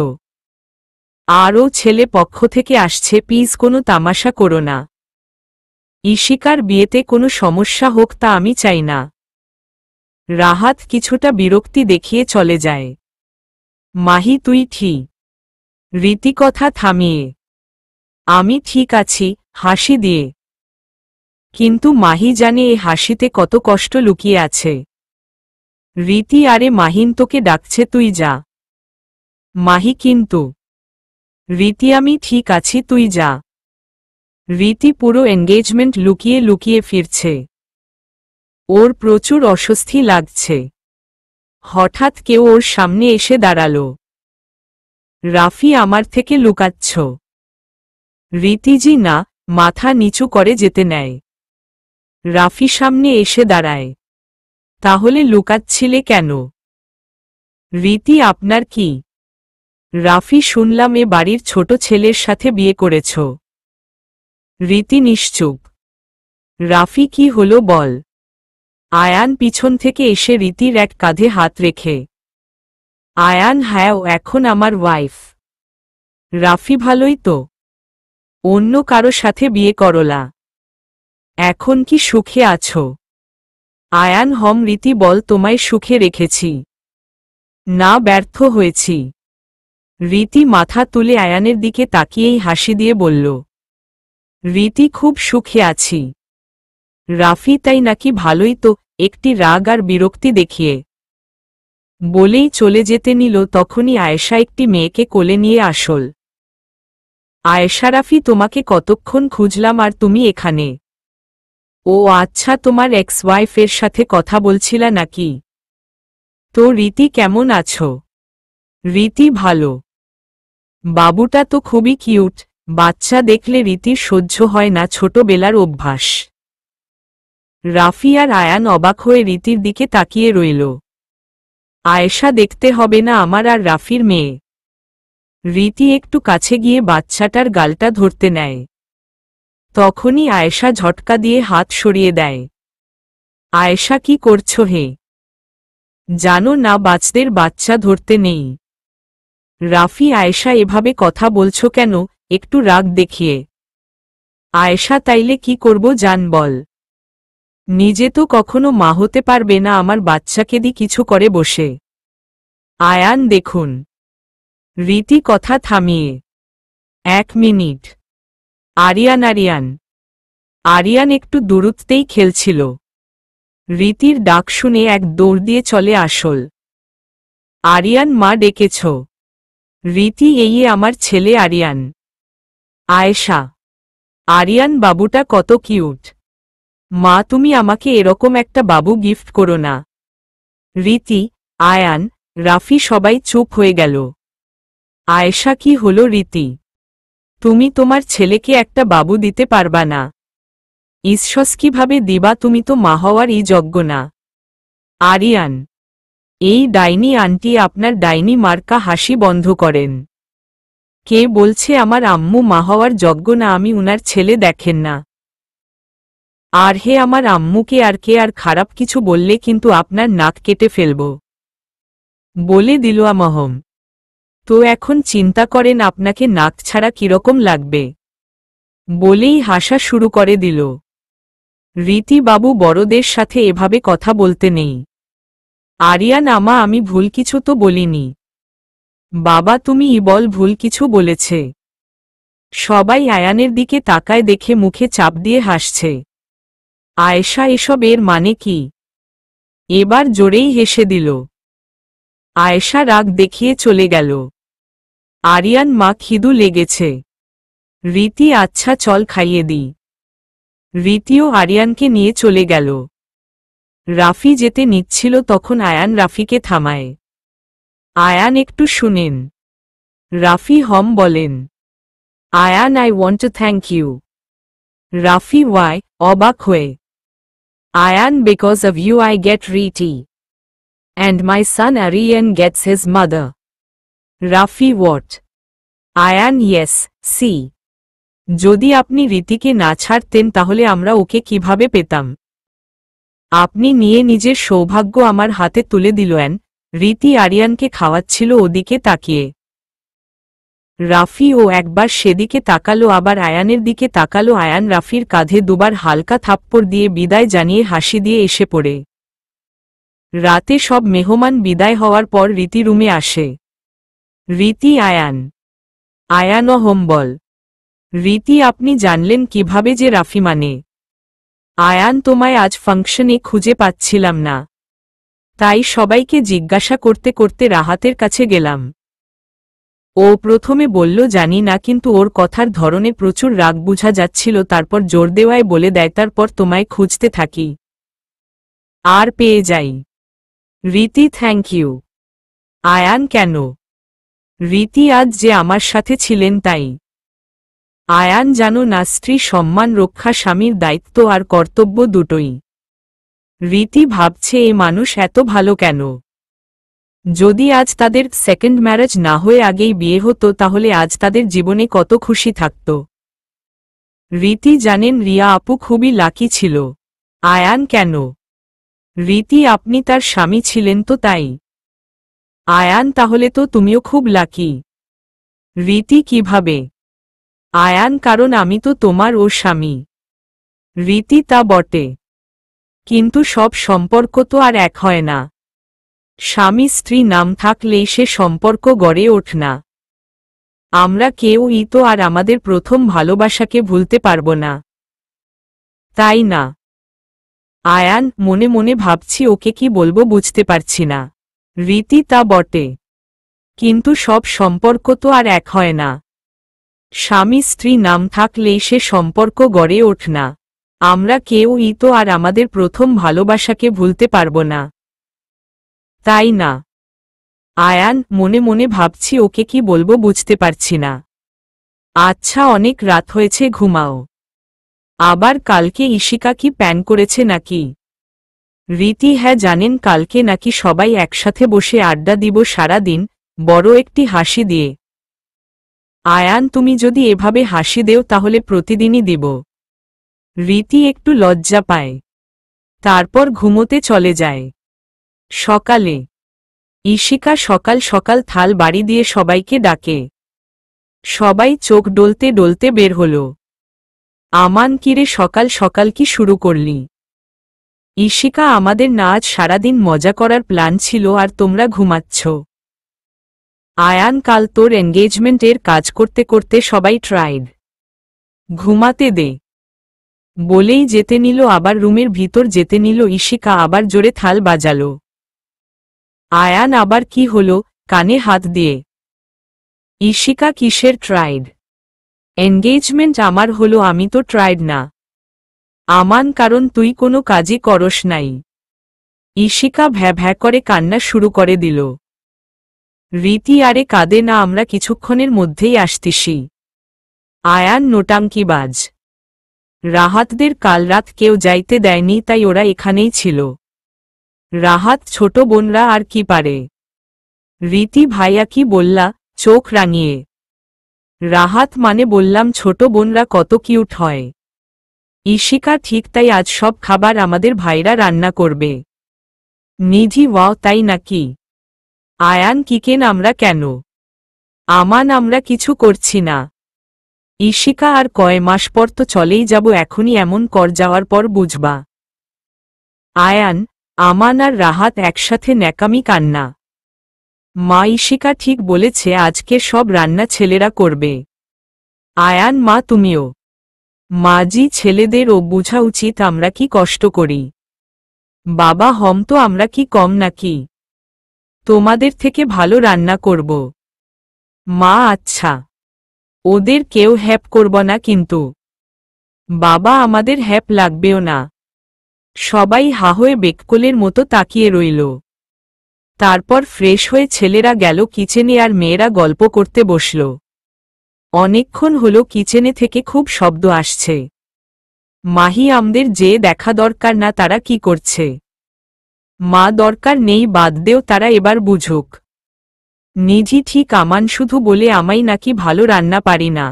আরও ছেলে পক্ষ থেকে আসছে, প্লিজ কোনো তামাশা করো না। ইশিকার বিয়েতে কোনো সমস্যা হোক, তা আমি চাই না। রাহাত কিছুটা বিরক্তি দেখিয়ে চলে যায়। মাহি, তুই ঠিক? রীতি কথা থামিয়ে, আমি ঠিক আছি, হাসি দিয়ে। কিন্তু মাহি জানে এ হাসিতে কত কষ্ট লুকিয়ে আছে। রীতি, আরে মাহিন তোকে ডাকছে, তুই যা। মাহি, কিন্তু। রীতি, আমি ঠিক আছি, তুই যা। রীতি পুরো এনগেজমেন্ট লুকিয়ে লুকিয়ে ফিরছে। ওর প্রচুর অস্বস্তি লাগছে। হঠাৎ কেউ ওর সামনে এসে দাঁড়াল। রাফি, আমার থেকে লুকাচ্ছ? রীতিজি, না, মাথা নিচু করে যেতে নেয়। রাফি সামনে এসে দাঁড়ায়। তাহলে লুকাচ্ছিলে কেন? রীতি, আপনার কি? রাফি, শুনলাম এ বাড়ির ছোট ছেলের সাথে বিয়ে করেছ। রীতি নিশ্চুপ। রাফি, কি হলো বল। আয়ান পিছন থেকে এসে রীতির এক কাঁধে হাত রেখে আয়ান হ্যাঁ, ও এখন আমার ওয়াইফ। রাফি ভালোই তো, অন্য কারো সাথে বিয়ে করলা, এখন কি সুখে আছো? আয়ান হম। রীতি বল, তোমায় সুখে রেখেছি না ব্যর্থ হয়েছি? রীতি মাথা তুলে আয়ানের দিকে তাকিয়েই হাসি দিয়ে বলল, রীতি খুব সুখে আছি। রাফি তাই নাকি? ভালোই তো, একটি রাগ আর বিরক্তি দেখিয়ে বলেই চলে যেতে নিল তখনই আয়েশা একটি মেয়েকে কোলে নিয়ে আসল। আয়েশা, রাফি তোমাকে কতক্ষণ খুঁজলাম আর তুমি এখানে? ও আচ্ছা, তোমার এক্স ওয়াইফের সাথে কথা বলছিলা নাকি? তো রীতি কেমন আছো? রীতি ভালো। বাবুটা তো খুবই কিউট, বাচ্চা দেখলে রীতির সহ্য হয় না, ছোটবেলার অভ্যাস। রাফি আর আয়ান অবাক হয়ে রীতির দিকে তাকিয়ে রইল। আয়েশা, দেখতে হবে না আমার আর রাফির মেয়ে। রীতি একটু কাছে গিয়ে বাচ্চাটার গালটা ধরতে নেয়, তখনই আয়েশা ঝটকা দিয়ে হাত সরিয়ে দেয়। আয়েশা, কি করছো হে? জানো না বাচ্চাদের বাচ্চা ধরতে নেই। রাফি, আয়েশা এভাবে কথা বলছো কেন? একটু রাগ দেখিয়ে। আয়েশা, তাইলে কি করব জান বল? নিজে তো কখনো মা হতে পারবে না, আমার বাচ্চাকে দি কিছু করে বসে। আয়ান, দেখুন। রীতি কথা থামিয়ে, 1 মিনিট। আরিয়ান আরিয়ান একটু দূরত্বেই খেলছিল। রীতির ডাক শুনে এক দৌড় দিয়ে চলে আসল। আরিয়ান, মা ডেকেছ? রীতি, এই আমার ছেলে আরিয়ান। আয়েশা, আরিয়ান বাবুটা কত কিউট। মা, তুমি আমাকে এরকম একটা বাবু গিফট করো না। রীতি, আয়ান, রাফি সবাই চুপ হয়ে গেল। আয়েশা, কি হলো রীতি? তুমি তোমার ছেলেকে একটা বাবু দিতে পারবা না? ঈশ্বর, কিভাবে দিবা? তুমি তো মা হওয়ারই যোগ্য না। আরিয়ান, এই ডাইনি আন্টি আপনার ডাইনি মার্কা হাসি বন্ধ করেন। কে বলছে আমার আম্মু মা হওয়ার যোগ্য না? আমি উনার ছেলে, দেখেন না? আর হে, আমার আম্মুকে আর কে আর খারাপ কিছু বললে কিন্তু আপনার নাক কেটে ফেলব বলে দিল আমহম। তো এখন চিন্তা করেন আপনাকে নাক ছাড়া কিরকম লাগবে, বলেই হাসা শুরু করে দিল। রীতি, বাবু বড়দের সাথে এভাবে কথা বলতে নেই। আরিয়ান, আমা আমি ভুল কিছু তো বলিনি। বাবা, তুমি বল ভুল কিছু বলেছে? সবাই আয়ানের দিকে তাকায় দেখে মুখে চাপ দিয়ে হাসছে। আয়েশা, এসব এর মানে কি? এবার জোরেই হেসে দিল। আয়েশা রাগ দেখিয়ে চলে গেল। আরিয়ান, মা খিদু লেগেছে। রীতি, আচ্ছা চল খাইয়ে দিই। রীতিও আরিয়ানকে নিয়ে চলে গেল। রাফি যেতে নিচ্ছিল তখন আয়ান রাফিকে থামায়। আয়ান, একটু শুনেন। রাফি হম বলেন। Ayaan, I want to thank you. Rafi, why? অবাক হয়ে। Ayaan, because of you I get Riti and my son Aryan gets his mother. Rafi, what? Ayan, yes, see. যদি আপনি রীতিকে না ছাড়তেন তাহলে আমরা ওকে কিভাবে পেতাম? আপনি নিয়ে নিজের সৌভাগ্য আমার হাতে তুলে দিলেন। রীতি আরিয়ানকে খাওয়াচ্ছিল ওদিকে তাকিয়ে। রাফি ও একবার সেদিকে তাকালো, আবার আয়ানের দিকে তাকালো। আয়ান রাফির কাঁধে দুবার হালকা থাপ্পড় দিয়ে বিদায় জানিয়ে হাসি দিয়ে এসে পড়ে। রাতে সব মেহমান বিদায় হওয়ার পর রীতি রুমে আসে। রীতি, আয়ান। আয়ান, হোম বল। রীতি, আপনি জানলেন কিভাবে যে রাফি মানে? আয়ান, তোমায় আজ ফাংশনে খুঁজে পাচ্ছিলাম না, তাই সবাইকে জিজ্ঞাসা করতে করতে রাহাতের কাছে গেলাম। ও প্রথমে বলল জানি না, কিন্তু ওর কথার ধরনে প্রচুর রাগ বোঝা যাচ্ছিল। তারপর জোর দেওয়ায় বলে দেয়, তারপর তোমায় খুঁজতে থাকি আর পেয়ে যাই। রীতি, থ্যাংক ইউ। আয়ান, কেন? রীতি, আজ যে আমার সাথে ছিলেন তাই। আয়ান, জানো না স্ত্রী সম্মান রক্ষা স্বামীর দায়িত্ব আর কর্তব্য দুটোই। রীতি ভাবছে এ মানুষ এত ভালো কেন? যদি আজ তাদের সেকেন্ড ম্যারেজ না হয়ে আগেই বিয়ে হতো তাহলে আজ তাদের জীবনে কত খুশি থাকত। রীতি, জানেন রিয়া আপু খুবই লাকি ছিল। আয়ান, কেন? রীতি, আপনি তার স্বামী ছিলেন তো তাই। আয়ান তাহলে তো তুমিও খুব লাকি। রীতি কিভাবে? আয়ান কারণ আমি তো তোমার ও স্বামী। রীতি তা বটে, কিন্তু সব সম্পর্ক তো আর এক হয় না। স্বামী স্ত্রী নাম থাকলেই সে সম্পর্ক গড়ে ওঠ না। আমরা কেউই তো আর আমাদের প্রথম ভালোবাসাকে ভুলতে পারব না, তাই না? আয়ান মনে মনে ভাবছি ওকে কি বলবো বুঝতে পারছি না। রীতি তা বটে, কিন্তু সব সম্পর্ক তো আর এক হয় না। স্বামী স্ত্রী নাম থাকলেই সে সম্পর্ক গড়ে ওঠ না। আমরা কেউই তো আর আমাদের প্রথম ভালোবাসাকে ভুলতে পারব না, তাই না? আয়ান মনে মনে ভাবছি ওকে কি বলবো বুঝতে পারছি না। আচ্ছা অনেক রাত হয়েছে, ঘুমাও। আবার কালকে ঈশিকা কি প্যান করেছে নাকি? রীতি হ্যাঁ জানেন, কালকে নাকি সবাই একসাথে বসে আড্ডা দিব সারা দিন, বড় একটি হাসি দিয়ে। আয়ান তুমি যদি এভাবে হাসি দেও তাহলে প্রতিদিনই দিব। রীতি একটু লজ্জা পায়, তারপর ঘুমোতে চলে যায়। সকালে ঈশিকা সকাল সকাল থাল বাড়ি দিয়ে সবাইকে ডাকে। সবাই চোখ ডলতে ডলতে বের হল। আমান কিরে সকাল সকাল কি শুরু করলি? ঈশিকা আমাদের না আজ সারাদিন মজা করার প্ল্যান ছিল আর তোমরা ঘুমাচ্ছ। আয়ান কাল তোর এনগেজমেন্টের কাজ করতে করতে সবাই ট্রাইড। ঘুমাতে দে বলেই যেতে নিল, আবার রুমের ভিতর যেতে নিল। ঈশিকা আবার জোরে থাল বাজালো। আয়ান আবার কি হলো, কানে হাত দিয়ে। ঈশিকা কিসের ট্রাইড? এনগেজমেন্ট আমার হলো, আমি তো ট্রাইড না। আমান কারণ তুই কোনো কাজই করস নাই। ঈশিকা ভ্যা ভ্যা করে কান্না শুরু করে দিল। রীতি আরে কাঁদে না, আমরা কিছুক্ষণের মধ্যেই আসতিসি। আয়ান নোটাঙ্কিবাজ। রাহাতদের কাল রাত কেউ যাইতে দেয়নি, তাই ওরা এখানেই ছিল। রাহাত ছোট বোনরা আর কি পারে? রীতি ভাইয়া কি বললা, চোখ রাঙিয়ে? রাহাত মানে বললাম ছোট বোনরা কত কিউট হয়। ঈশিকা ঠিক তাই, আজ সব খাবার আমাদের ভাইরা রান্না করবে। নিধি ওয়াও তাই নাকি? আয়ান কিকেন আমরা কেন? আমান আমরা কিছু করছি না। ঈশিকা আর কয় মাস পর তো চলেই যাব, এখনই এমন কর যাওয়ার পর বুঝবা। আয়ান আমান আর রাহাত একসাথে ন্যাকামি কান্না। মা ঈশিকা ঠিক বলেছে, আজকে সব রান্না ছেলেরা করবে। আয়ান মা তুমিও। মাজি ছেলেদেরও বুঝা উচিত আমরা কি কষ্ট করি। বাবা হম তো আমরা কি কম নাকি? তোমাদের থেকে ভালো রান্না করব। মা আচ্ছা, ওদের কেউ হেল্প করব না কিন্তু। বাবা আমাদের হেল্প লাগবেও না। সবাই হা হয়ে বেককলের মতো তাকিয়ে রইল। তারপর ফ্রেশ হয়ে ছেলেরা গেল কিচেনে আর মেয়েরা গল্প করতে বসল। অনেকক্ষণ হলো কিচেনে থেকে খুব শব্দ আসছে। মাহি আমদের যে দেখা দরকার না তারা কি করছে। মা দরকার নেই, বাদ দেও, তারা এবার বুঝুক। নিধি ঠিক আমান শুধু বলে আমাই নাকি ভালো রান্না পারি না।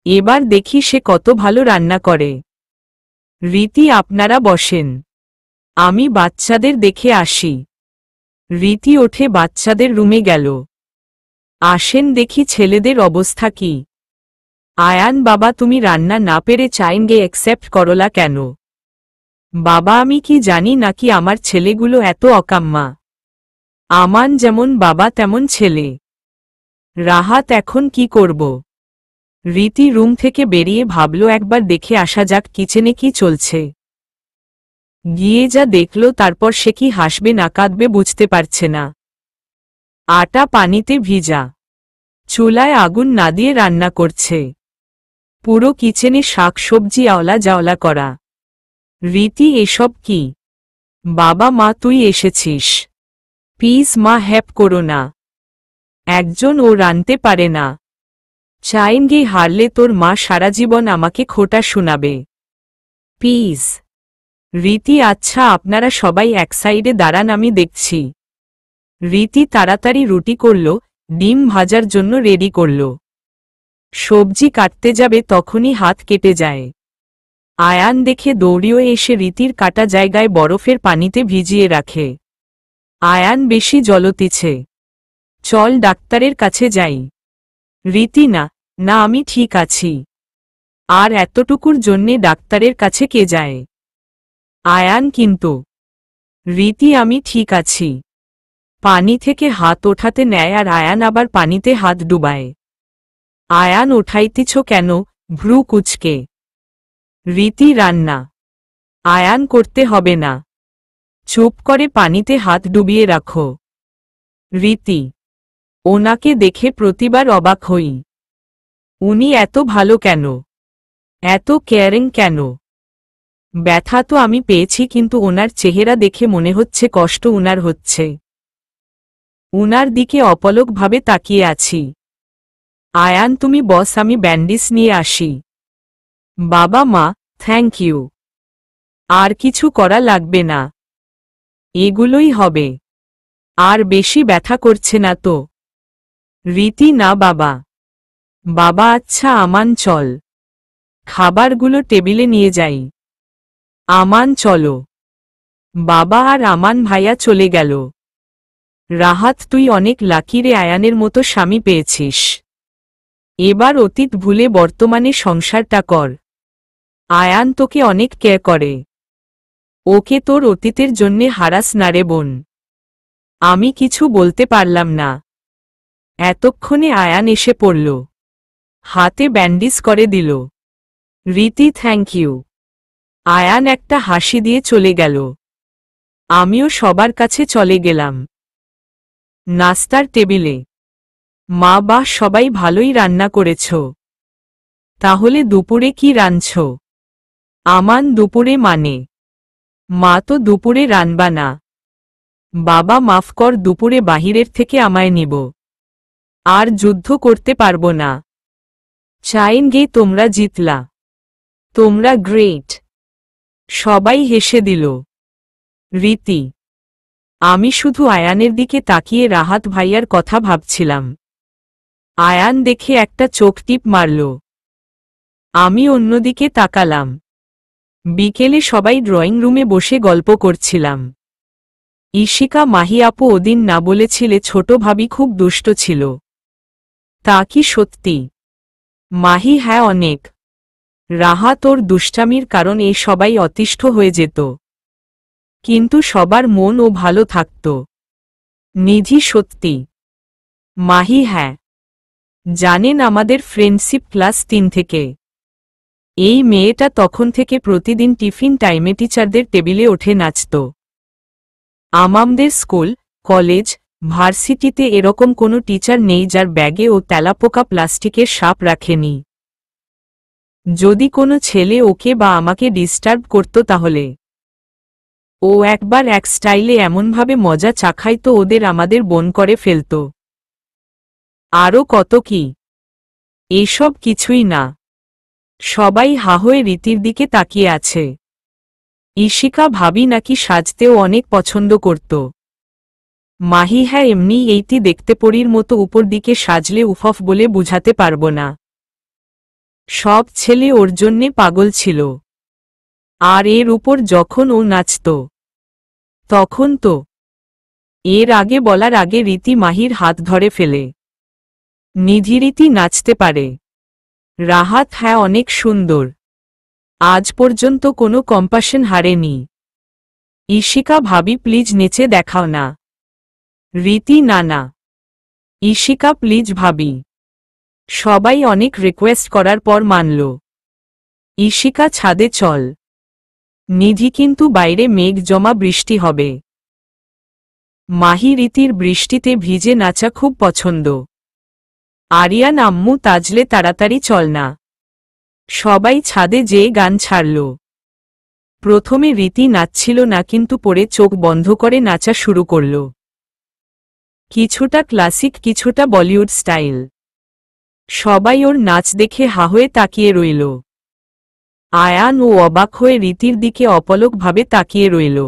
এবার দেখি সে কত ভালো রান্না করে। রীতি আপনারা বসেন, আমি বাচ্চাদের দেখে আসি। রীতি ওঠে বাচ্চাদের রুমে গেল। আসেন দেখি ছেলেদের অবস্থা কি। আয়ান বাবা তুমি রান্না না পেরে চাইনগে অ্যাকসেপ্ট করলা কেন? বাবা আমি কি জানি নাকি আমার ছেলেগুলো এত অকাম্মা। আমান যেমন বাবা তেমন ছেলে। রাহাত এখন কি করব? রীতি রুম থেকে বেরিয়ে ভাবল একবার দেখে আসা যাক কিচেনে কি চলছে। গিয়ে যা দেখল, তারপর সে কি হাসবে না কাঁদবে বুঝতে পারছে না। আটা পানিতে ভিজা, চুলায় আগুন না দিয়ে রান্না করছে। পুরো কিচেনে শাকসবজি আওলা জাওলা করা। রীতি এসব কি? বাবা মা তুই এসেছিস, প্লিজ মা হেল্প করো না। একজন ও রানতে পারে না। চাইনগে হারলে তোর মা সারা জীবন আমাকে খোটা শোনাবে। প্লিজ। রীতি আচ্ছা আপনারা সবাই এক সাইডে দাঁড়ান, আমি দেখছি। রীতি তাড়াতাড়ি রুটি করল, ডিম ভাজার জন্য রেডি করল। সবজি কাটতে যাবে তখনই হাত কেটে যায়। আয়ান দেখে দৌড়িয়ে এসে রীতির কাটা জায়গায় বরফের পানিতে ভিজিয়ে রাখে। আয়ান বেশি জ্বলতিছে। চল ডাক্তারের কাছে যাই। রীতি না, না আমি ঠিক আছি। আর এতটুকুর জন্যে ডাক্তারের কাছে কে যায়? আয়ান কিন্তু। রীতি আমি ঠিক আছি। পানি থেকে হাত ওঠাতে নেয় আর আয়ান আবার পানিতে হাত ডুবায়। আয়ান ওঠাইতেছ কেন? ভ্রু কুচকে। রীতি রান্না। আয়ান করতে হবে না। চুপ করে পানিতে হাত ডুবিয়ে রাখো। রীতি। ওনাকে দেখে প্রতিবার অবাক হই। উনি এত ভালো কেন? এত কেয়ারিং কেন? ব্যথা তো আমি পেয়েছি, কিন্তু ওনার চেহারা দেখে মনে হচ্ছে কষ্ট উনার হচ্ছে। উনার দিকে অপলকভাবে তাকিয়ে আছি। আয়ান তুমি বস, আমি ব্যান্ডিজ নিয়ে আসি। বাবা মা, থ্যাংক ইউ। আর কিছু করা লাগবে না, এগুলোই হবে। আর বেশি ব্যথা করছে না তো? রীতি না বাবা। বাবা আচ্ছা আমান চল, খাবারগুলো টেবিলে নিয়ে যাই। আমান চলো। বাবা আর আমান ভাইয়া চলে গেল। রাহাত তুই অনেক লাকি রে, আয়ানের মতো স্বামী পেয়েছিস। এবার অতীত ভুলে বর্তমানে সংসারটা কর। আয়ান তোকে অনেক কেয়ার করে। ওকে তোর অতীতের জন্যে হারাস না রে বোন। আমি কিছু বলতে পারলাম না। এতক্ষণে আয়ান এসে পড়ল, হাতে ব্যান্ডিজ করে দিল। রীতি থ্যাংক ইউ। আয়ান একটা হাসি দিয়ে চলে গেল। আমিও সবার কাছে চলে গেলাম। নাস্তার টেবিলে মা বাহ সবাই ভালোই রান্না করেছ। তাহলে দুপুরে কি রাঁধছ? আমান দুপুরে মানে? মা তো দুপুরে রান্না না। বাবা মাফ কর, দুপুরে বাহিরের থেকে আমায় নিব। আর যুদ্ধ করতে পারবো না। চাইন গে তোমরা জিতলা। তোমরা গ্রেট। সবাই হেসে দিল। রীতি। আমি শুধু আয়ানের দিকে তাকিয়ে রাহাত ভাইয়ার কথা ভাবছিলাম। আয়ান দেখে একটা চোখ টিপ মারল। আমি অন্যদিকে তাকালাম। বিকেলে সবাই ড্রয়িং রুমে বসে গল্প করছিলাম। ঈশিকা মাহি আপু ওদিন না বলেছিলে ছোট ভাবি খুব দুষ্ট ছিল, তা কি সত্যি? মাহি হ্যাঁ অনেক। রাহাত ওর দুষ্টামির কারণে সবাই অতিষ্ঠ হয়ে যেত, কিন্তু সবার মন ও ভালো থাকত। নিধি সত্যি। মাহি হ্যাঁ। জানেন আমাদের ফ্রেন্ডশিপ ক্লাস 3 থেকে। এই মেয়েটা তখন থেকে প্রতিদিন টিফিন টাইমে টিচারদের টেবিলে ওঠে নাচত। আমাদের স্কুল, কলেজ, ভার্সিটিতে এরকম কোনো টিচার নেই যার ব্যাগে ও তেলাপোকা প্লাস্টিকের সাপ রাখেনি। যদি কোনো ছেলে ওকে বা আমাকে ডিস্টার্ব করত তাহলে ও একবার এক স্টাইলে এমনভাবে মজা চাখাইতো ওদের আমাদের বোন করে ফেলত। আরও কত কি। এসব কিছুই না। সবাই হা হয়ে রীতির দিকে তাকিয়ে আছে। ঈশিকা ভাবি নাকি সাজতেও অনেক পছন্দ করত। মাহি হ্যাঁ এমনি এইটি দেখতে পরীর মতো উপর দিকে সাজলে উফফ বলে বুঝাতে পারব না। সব ছেলে ওর জন্যে পাগল ছিল। আর এর উপর যখন ও নাচত তখন তো। এর আগে বলার আগে রীতি মাহির হাত ধরে ফেলে। নিধি রীতি নাচতে পারে। রাহাত হ্যাঁ অনেক সুন্দর। আজ পর্যন্ত কোনো কম্পাশন হারেনি। ঈশিকা ভাবি প্লিজ নেচে দেখাও না। রীতি না না। ঈশিকা প্লিজ ভাবি। সবাই অনেক রিকোয়েস্ট করার পর মানল। ঈশিকা ছাদে চল। নিধি কিন্তু বাইরে মেঘ জমা বৃষ্টি হবে। মাহি রীতির বৃষ্টিতে ভিজে নাচা খুব পছন্দ। আরিয়ান আম্মু তাজলে তাড়াতাড়ি চল না। সবাই ছাদে যেয়ে গান ছাড়ল। প্রথমে রীতি নাচছিল না, কিন্তু পরে চোখ বন্ধ করে নাচা শুরু করল। কিছুটা ক্লাসিক, কিছুটা বলিউড স্টাইল। সবাই ওর নাচ দেখে হা হয়ে তাকিয়ে রইল। আয়ান ও অবাক হয়ে রীতির দিকে অপলকভাবে তাকিয়ে রইল।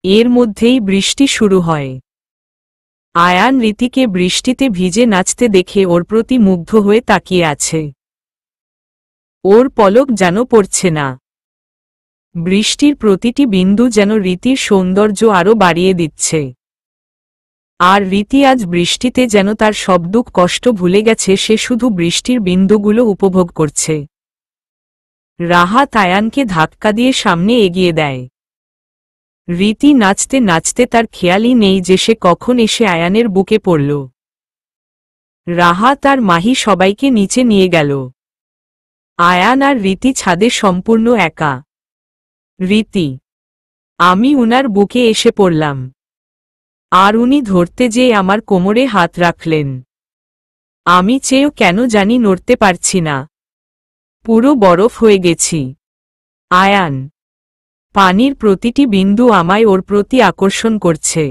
এর মধ্যেই বৃষ্টি শুরু হয়। আয়ান রীতিকে বৃষ্টিতে ভিজে নাচতে দেখে ওর প্রতি মুগ্ধ হয়ে তাকিয়ে আছে। ওর পলক যেন পড়ছে না। বৃষ্টির প্রতিটি বিন্দু যেন রীতির সৌন্দর্য আরও বাড়িয়ে দিচ্ছে। আর রীতি আজ বৃষ্টিতে যেন তার সব দুঃখ কষ্ট ভুলে গেছে, সে শুধু বৃষ্টির বিন্দুগুলো উপভোগ করছে। রাহাত আয়ানকে ধাক্কা দিয়ে সামনে এগিয়ে দেয়। রীতি নাচতে নাচতে তার খেয়ালই নেই যে সে কখন এসে আয়ানের বুকে পড়ল। রাহাত আর মাহি সবাইকে নিচে নিয়ে গেল। আয়ান আর রীতি ছাদে সম্পূর্ণ একা। রীতি, আমি উনার বুকে এসে পড়লাম, আর উনি ধরতে যেয়ে আমার কোমরে হাত রাখলেন। আমি চেয়েও কেন জানি নড়তে পারছি না, পুরো বরফ হয়ে গেছি। আয়ান, পানির প্রতিটি বিন্দু আমায় ওর প্রতি আকর্ষণ করছে।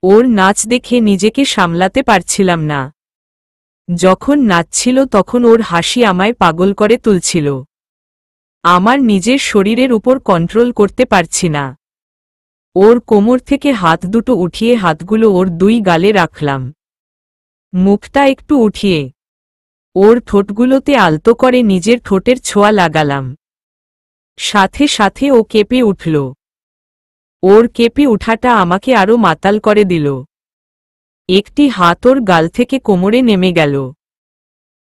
ওর নাচ দেখে নিজেকে সামলাতে পারছিলাম না। যখন নাচছিল তখন ওর হাসি আমায় পাগল করে তুলছিল। আমার নিজের শরীরের উপর কন্ট্রোল করতে পারছি না। ওর কোমর থেকে হাত দুটো উঠিয়ে হাতগুলো ওর দুই গালে রাখলাম, মুখটা একটু উঠিয়ে ওর ঠোঁটগুলোতে আলতো করে নিজের ঠোঁটের ছোঁয়া লাগালাম। সাথে সাথে ও কেঁপে উঠল। ওর কেঁপে উঠাটা আমাকে আরো মাতাল করে দিল। একটি হাত ওর গাল থেকে কোমরে নেমে গেল।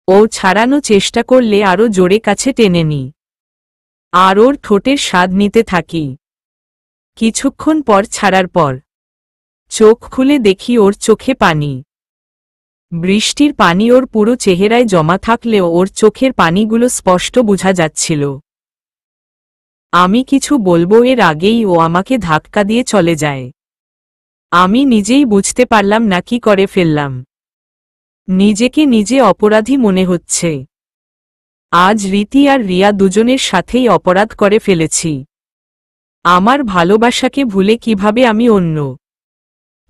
ও ছাড়ানো চেষ্টা করলে আরো জোরে কাছে টেনে নি, আর ওর ঠোঁটের স্বাদ নিতে থাকি। কিছুক্ষণ পর ছাড়ার পর চোখ খুলে দেখি ওর চোখে পানি। বৃষ্টির পানি ওর পুরো চেহারায় জমা থাকলেও ওর চোখের পানিগুলো স্পষ্ট বোঝা যাচ্ছিল। আমি কিছু বলবো এর আগেই ও আমাকে ধাক্কা দিয়ে চলে যায়। আমি নিজেই বুঝতে পারলাম না কি করে ফেললাম। নিজেকে নিজে অপরাধী মনে হচ্ছে। আজ রীতি আর রিয়া দুজনের সাথেই অপরাধ করে ফেলেছি। আমার ভালোবাসাকে ভুলে কিভাবে আমি অন্য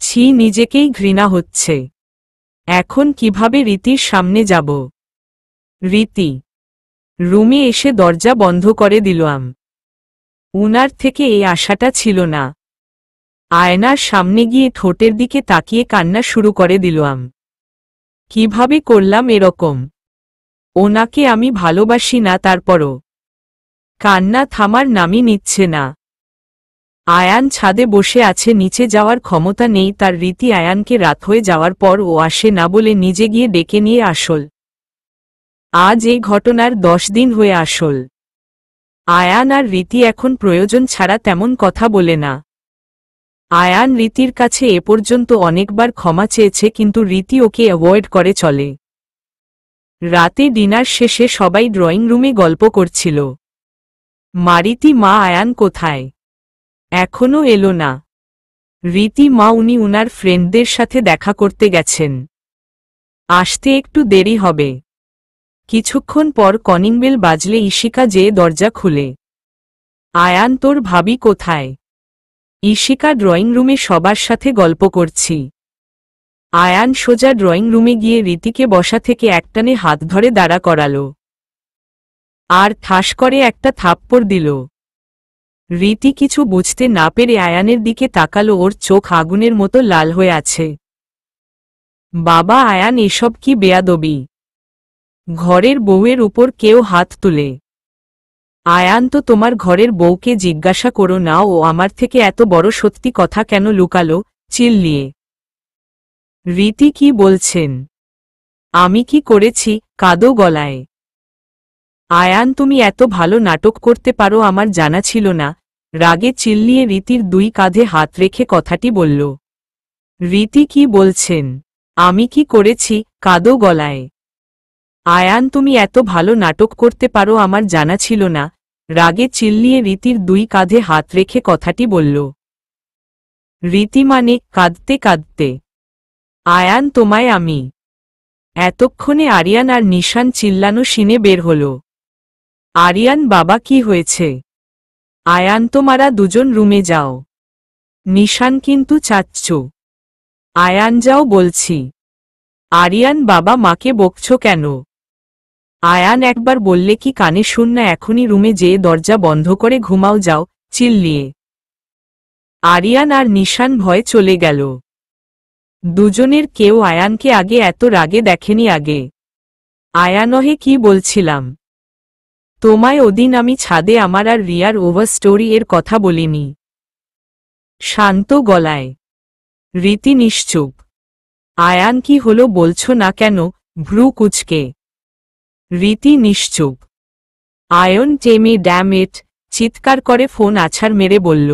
ছি, নিজেকেই ঘৃণা হচ্ছে। এখন কিভাবে রীতির সামনে যাব? রীতি রুমে এসে দরজা বন্ধ করে দিলাম। উনার থেকে এই আশাটা ছিল না। আয়নার সামনে গিয়ে ঠোঁটের দিকে তাকিয়ে কান্না শুরু করে দিলাম। কিভাবে করলাম এরকম? ওনাকে আমি ভালোবাসি না, তারপরও কান্না থামার নামই নিচ্ছে না। আয়ান ছাদে বসে আছে, নিচে যাওয়ার ক্ষমতা নেই তার। রীতি আয়ানকে রাত হয়ে যাওয়ার পর ও আসে না বলে নিজে গিয়ে ডেকে নিয়ে আসল। আজ এই ঘটনার 10 দিন হয়ে আসল। আয়ান আর রীতি এখন প্রয়োজন ছাড়া তেমন কথা বলে না। আয়ান রীতির কাছে এ পর্যন্ত অনেকবার ক্ষমা চেয়েছে, কিন্তু রীতি ওকে অ্যাভয়েড করে চলে। রাতে ডিনার শেষে সবাই ড্রয়িং রুমে গল্প করছিল। মারিতি মা, আয়ান কোথায়? এখনো এলো না। রীতি মা, উনি উনার ফ্রেন্ডদের সাথে দেখা করতে গেছেন, আসতে একটু দেরি হবে। কিছুক্ষণ পর কলিং বেল বাজলে ইশিকা যেয়ে দরজা খুলে। আয়ান, তোর ভাবি কোথায়? ইশিকা, ড্রয়িং রুমে সবার সাথে গল্প করছি। আয়ান সোজা ড্রয়িং রুমে গিয়ে রীতিকে বসা থেকে একটানে হাত ধরে দাঁড়া করালো, আর ঠাস করে একটা থাপ্পড় দিল। রীতি কিছু বুঝতে না পেরে আয়ানের দিকে তাকালো। ওর চোখ আগুনের মতো লাল হয়ে আছে। বাবা, আয়ান, এসব কি বেয়াদবি? ঘরের বউয়ের উপর কেউ হাত তুলে? আয়ান, তো তোমার ঘরের বউকে জিজ্ঞাসা করো না ও আমার থেকে এত বড় সত্যি কথা কেন লুকালো? চিল্লিয়ে। রীতি, কি বলছেন? আমি কি করেছি? কাঁদো গলায়। আয়ান, তুমি এত ভালো নাটক করতে পারো আমার জানা ছিল না। রাগে চিল্লিয়ে রীতির দুই কাঁধে হাত রেখে কথাটি বলল। রীতি, কি বলছেন? আমি কি করেছি? কাঁদো গলায়। আয়ান, তুমি এত ভালো নাটক করতে পারো আমার জানা ছিল না। রাগে চিল্লিয়ে রীতির দুই কাঁধে হাত রেখে কথাটি বলল। রীতি মানে কাঁদতে কাঁদতে। আয়ান, তোমায় আমি। এতক্ষণে আরিয়ান আর নিশান চিল্লানো শুনে বের হল। আরিয়ান, বাবা, কি হয়েছে? আয়ান, তোমরা দুজন রুমে যাও। নিশান, কিন্তু চাচ্চু। আয়ান, যাও বলছি। আরিয়ান, বাবা, মাকে বকছো কেন? আয়ান, একবার বললে কি কানে শুন না? এখনই রুমে যেয়ে দরজা বন্ধ করে ঘুমাও যাও। চিল্লিয়ে আরিয়ান আর নিশান ভয়ে চলে গেল। দুজনের কেউ আয়ানকে আগে এত রাগে দেখেনি আগে। আয়ানহে, কি বলছিলাম? তোমায় ওদিন আমি ছাদে আমার আর রিয়ার ওভার স্টোরি এর কথা বলিনি? শান্ত গলায় রীতি নিশ্চুপ। আয়ান কি হলো বলছো না কেন? ভ্রু কুচকে। রীতি নিশ্চুপ। আয়ন টেমি ড্যাম ইট, চিৎকার করে ফোন আছাড় মেরে বলল।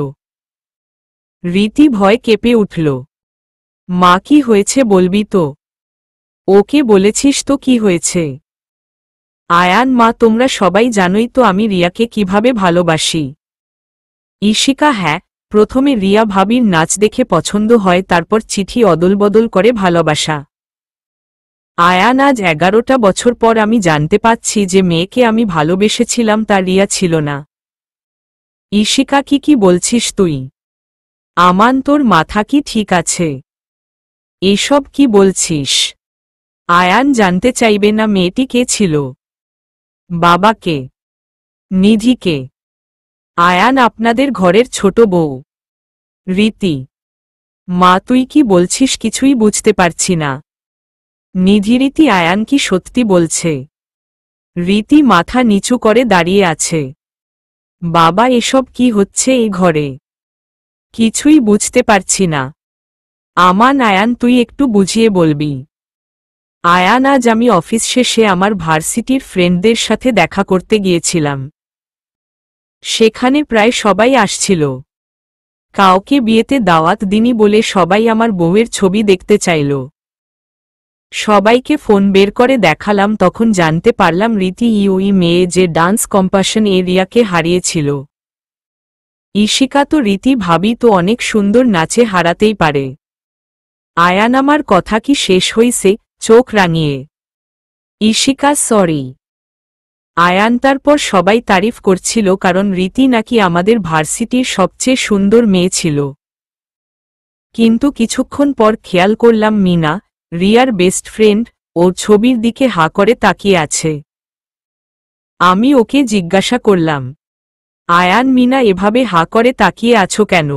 রীতি ভয় কেঁপে উঠল। মা কি হয়েছে বলবি তো? ওকে বলেছিস তো কি হয়েছে? আয়ান মা তোমরা সবাই জানোই তো আমি রিয়াকে কিভাবে ভালোবাসি। ঈশিকা হ্যাঁ, প্রথমে রিয়া ভাবির নাচ দেখে পছন্দ হয়, তারপর চিঠি অদলবদল করে ভালোবাসা। আয়ান আজ 11টা বছর পর আমি জানতে পাচ্ছি যে মেয়েকে আমি ভালোবেসেছিলাম তা রিয়া ছিল না। ঈশিকা কি বলছিস তুই? আমান তোর মাথা কি ঠিক আছে? এসব কি বলছিস? আয়ান জানতে চাইবে না মেয়েটি কে ছিল? বাবাকে? নিধিকে? আয়ান আপনাদের ঘরের ছোট বউ। রীতি মা তুই কি বলছিস কিছুই বুঝতে পারছি না। নিধি রীতি আয়ান কি সত্যি বলছে? রীতি মাথা নিচু করে দাঁড়িয়ে আছে। বাবা এসব কি হচ্ছে এই ঘরে? কিছুই বুঝতে পারছি না। আমান আয়ান তুই একটু বুঝিয়ে বলবি। আয়ান আজ আমি অফিস শেষে আমার ভার্সিটির ফ্রেন্ডদের সাথে দেখা করতে গিয়েছিলাম। সেখানে প্রায় সবাই আসছিল। কাউকে বিয়েতে দাওয়াত দিনি বলে সবাই আমার বউয়ের ছবি দেখতে চাইল। সবাইকে ফোন বের করে দেখালাম, তখন জানতে পারলাম রীতি ওই মেয়ে যে ডান্স কম্পাশন এরিয়াকে হারিয়েছিল। ঈশিকা তো রীতি ভাবি তো অনেক সুন্দর নাচে হারাতেই পারে। আয়ান আমার কথা কি শেষ হইছে? চোখ রাঙিয়ে। ঈশিকা সরি। আয়ান তারপর সবাই তারিফ করছিল কারণ রীতি নাকি আমাদের ভার্সিটির সবচেয়ে সুন্দর মেয়ে ছিল। কিন্তু কিছুক্ষণ পর খেয়াল করলাম মিনা, রিয়ার বেস্ট ফ্রেন্ড, ওর ছবির দিকে হা করে তাকিয়ে আছে। আমি ওকে জিজ্ঞাসা করলাম, আয়ান মিনা এভাবে হা করে তাকিয়ে আছো কেন?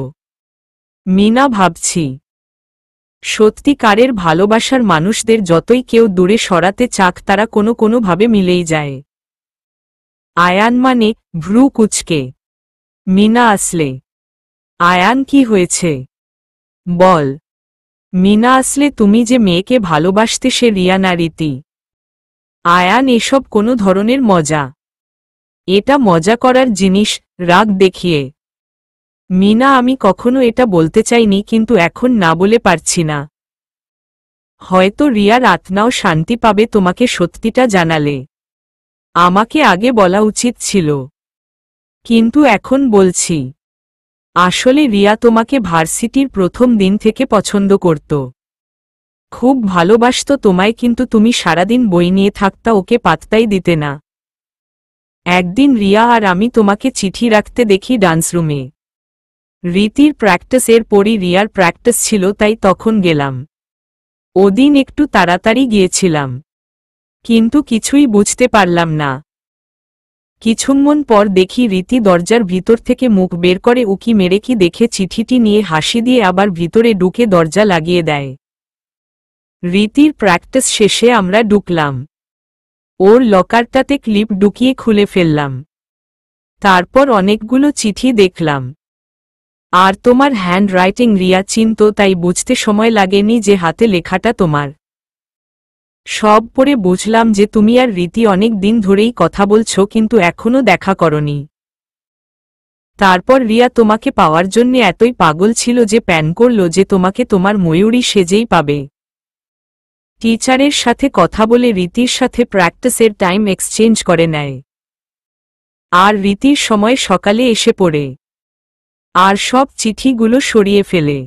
মিনা ভাবছি। সত্যিকারের ভালোবাসার মানুষদের যতই কেউ দূরে সরাতে চাক তারা কোনোভাবে মিলেই যায়। আয়ান মানে? ভ্রু কুচকে। মিনা আসলে। আয়ান কি হয়েছে? বল। মিনা আসলে তুমি যে মেয়েকে ভালোবাসতে সে রিয়া না রীতি। আয়ান এসব কোনো ধরনের মজা? এটা মজা করার জিনিস, রাগ দেখিয়ে। মিনা আমি কখনো এটা বলতে চাইনি, কিন্তু এখন না বলে পারছি না। হয়তো রিয়ার আত্মাও শান্তি পাবে তোমাকে সত্যিটা জানালে। আমাকে আগে বলা উচিত ছিল, কিন্তু এখন বলছি। আসলে রিয়া তোমাকে ভার্সিটির প্রথম দিন থেকে পছন্দ করত। খুব ভালোবাসত তোমায়, কিন্তু তুমি সারাদিন বই নিয়ে থাকতা, ওকে পাত্তাই দিতে না। একদিন রিয়া আর আমি তোমাকে চিঠি রাখতে দেখি ডান্সরুমে। রীতির প্র্যাকটিসের পরই রিয়ার প্র্যাকটিস ছিল, তাই তখন গেলাম। ওদিন একটু তাড়াতাড়ি গিয়েছিলাম, কিন্তু কিছুই বুঝতে পারলাম না। কিছুক্ষণ পর দেখি রীতি দরজার ভিতর থেকে মুখ বের করে উকি মেরে কি দেখে চিঠিটি নিয়ে হাসি দিয়ে আবার ভিতরে ঢুকে দরজা লাগিয়ে দেয়। রীতির প্র্যাকটিস শেষে আমরা ঢুকলাম। ওর লকারটাতে ক্লিপ ঢুকিয়ে খুলে ফেললাম। তারপর অনেকগুলো চিঠি দেখলাম। আর তোমার হ্যান্ড রাইটিং রিয়া চিনত, তাই বুঝতে সময় লাগেনি যে হাতে লেখাটা তোমার। সব পড়ে বুঝলাম যে তুমি আর রীতি অনেক দিন ধরেই কথা বলছো, কিন্তু এখনো দেখা করনি। তারপর রিয়া তোমাকে পাওয়ার জন্য এতই পাগল ছিল যে প্ল্যান করল যে তোমাকে তোমার ময়ূরী সেজেই পাবে। টিচারের সাথে কথা বলে রীতির সাথে প্র্যাকটিসের টাইম এক্সচেঞ্জ করে নেয়। আর রীতির সময় সকালে এসে পড়ে আর সব চিঠিগুলো সরিয়ে ফেলে।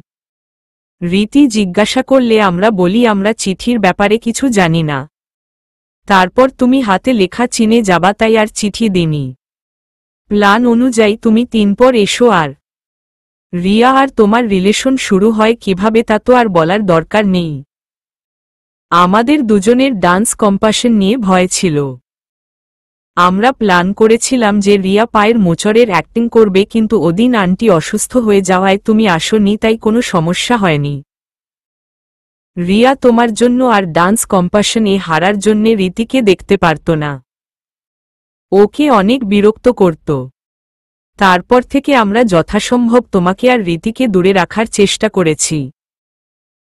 রীতি জিজ্ঞাসা করলে আমরা বলি আমরা চিঠির ব্যাপারে কিছু জানি না। তারপর তুমি হাতে লেখা চিনে যাবা, তাই আর চিঠি দিনি। প্ল্যান অনুযায়ী তুমি 3 পর এসো। আর রিয়া আর তোমার রিলেশন শুরু হয় কিভাবে তা তো আর বলার দরকার নেই। আমাদের দুজনের ডান্স কম্পাশন নিয়ে ভয় ছিল। আমরা প্ল্যান করেছিলাম যে রিয়া পায়ের মোচড়ের অ্যাক্টিং করবে, কিন্তু ওদিন আন্টি অসুস্থ হয়ে যাওয়ায় তুমি আসোনি, তাই কোনো সমস্যা হয়নি। রিয়া তোমার জন্য আর ডান্স কম্পাশনে হারার জন্যে রীতিকে দেখতে পারত না। ওকে অনেক বিরক্ত করত। তারপর থেকে আমরা যথাসম্ভব তোমাকে আর রীতিকে দূরে রাখার চেষ্টা করেছি।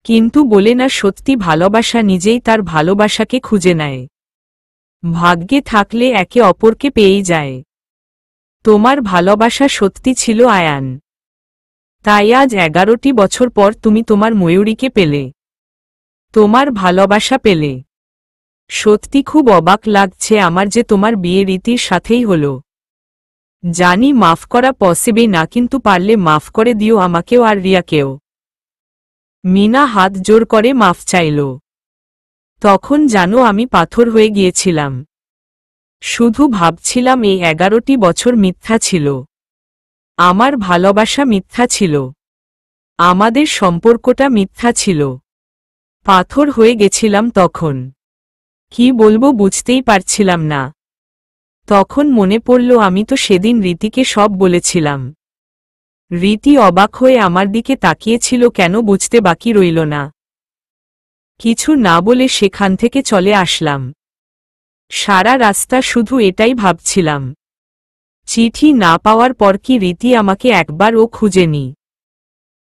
কিন্তু বলে না সত্যি ভালোবাসা নিজেই তার ভালোবাসাকে খুঁজে নেয়। ভাগ্যে থাকলে একে অপরকে পেয়েই যায়। তোমার ভালোবাসা সত্যি ছিল আয়ান। তাই আজ 11টি বছর পর তুমি তোমার ময়ূরীকে পেলে, তোমার ভালোবাসা পেলে। সত্যি খুব অবাক লাগছে আমার যে তোমার বিয়ে রীতির সাথেই হলো। জানি মাফ করা পসিবল না, কিন্তু পারলে মাফ করে দিও আমাকেও আর রিয়াকেও। মিনা হাত জোর করে মাফ চাইল। তখন জানো আমি পাথর হয়ে গিয়েছিলাম। শুধু ভাবছিলাম এই 11টি বছর মিথ্যা ছিল। আমার ভালোবাসা মিথ্যা ছিল। আমাদের সম্পর্কটা মিথ্যা ছিল। পাথর হয়ে গেছিলাম তখন। কি বলবো বুঝতেই পারছিলাম না। তখন মনে পড়ল আমি তো সেদিন রীতিকে সব বলেছিলাম। রীতি অবাক হয়ে আমার দিকে তাকিয়েছিল, কেন বুঝতে বাকি রইল না। কিছু না বলে সেখান থেকে চলে আসলাম। সারা রাস্তা শুধু এটাই ভাবছিলাম, চিঠি না পাওয়ার পর কি রীতি আমাকে একবারও খুঁজেনি?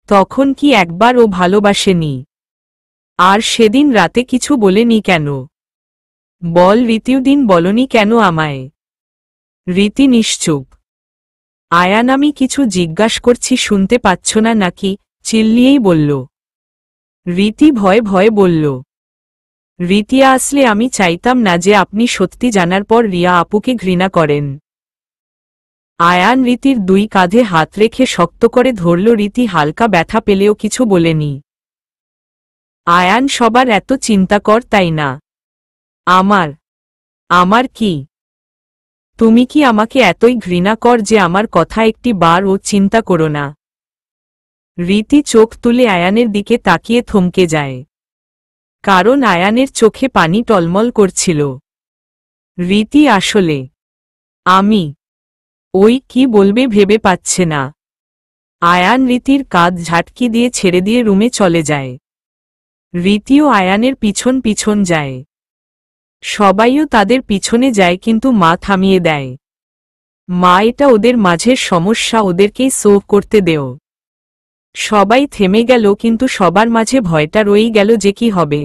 তখন কি একবার ও ভালোবাসেনি? আর সেদিন রাতে কিছু বলেনি কেন? বল রীতিউদিন, বলনি কেন আমায়? রীতি নিশ্চুপ। আয়ান আমি কিছু জিজ্ঞাস করছি শুনতে পাচ্ছ না নাকি? চিল্লিয়েই বলল। রীতি ভয়ে ভয়ে বলল, রীতি আসলে আমি চাইতাম না যে আপনি সত্যি জানার পর রিয়া আপুকে ঘৃণা করেন। আয়ান রীতির দুই কাঁধে হাত রেখে শক্ত করে ধরল। রীতি হালকা ব্যথা পেলেও কিছু বলেনি। আয়ান সবার এত চিন্তা কর, তাই না? আমার কি? তুমি কি আমাকে এতই ঘৃণা কর যে আমার কথা একটি বার ও চিন্তা করো না? রীতি চোখ তুলে আয়ানের দিকে তাকিয়ে থমকে যায়। কারণ আয়ানের চোখে পানি টলমল করছিল। রীতি আসলে আমি ওই কি বলবে ভেবে পাচ্ছে না। আয়ান রীতির কাঁধ ঝাটকি দিয়ে ছেড়ে দিয়ে রুমে চলে যায়। রীতিও আয়ানের পিছন পিছন যায়। সবাইও তাদের পিছনে যায়, কিন্তু মা থামিয়ে দেয়। মা, এটা ওদের মাঝের সমস্যা, ওদেরকেই সলভ করতে দেও। সবাই থেমে গেল, কিন্তু সবার মাঝে ভয়টা রয়েই গেল যে কি হবে।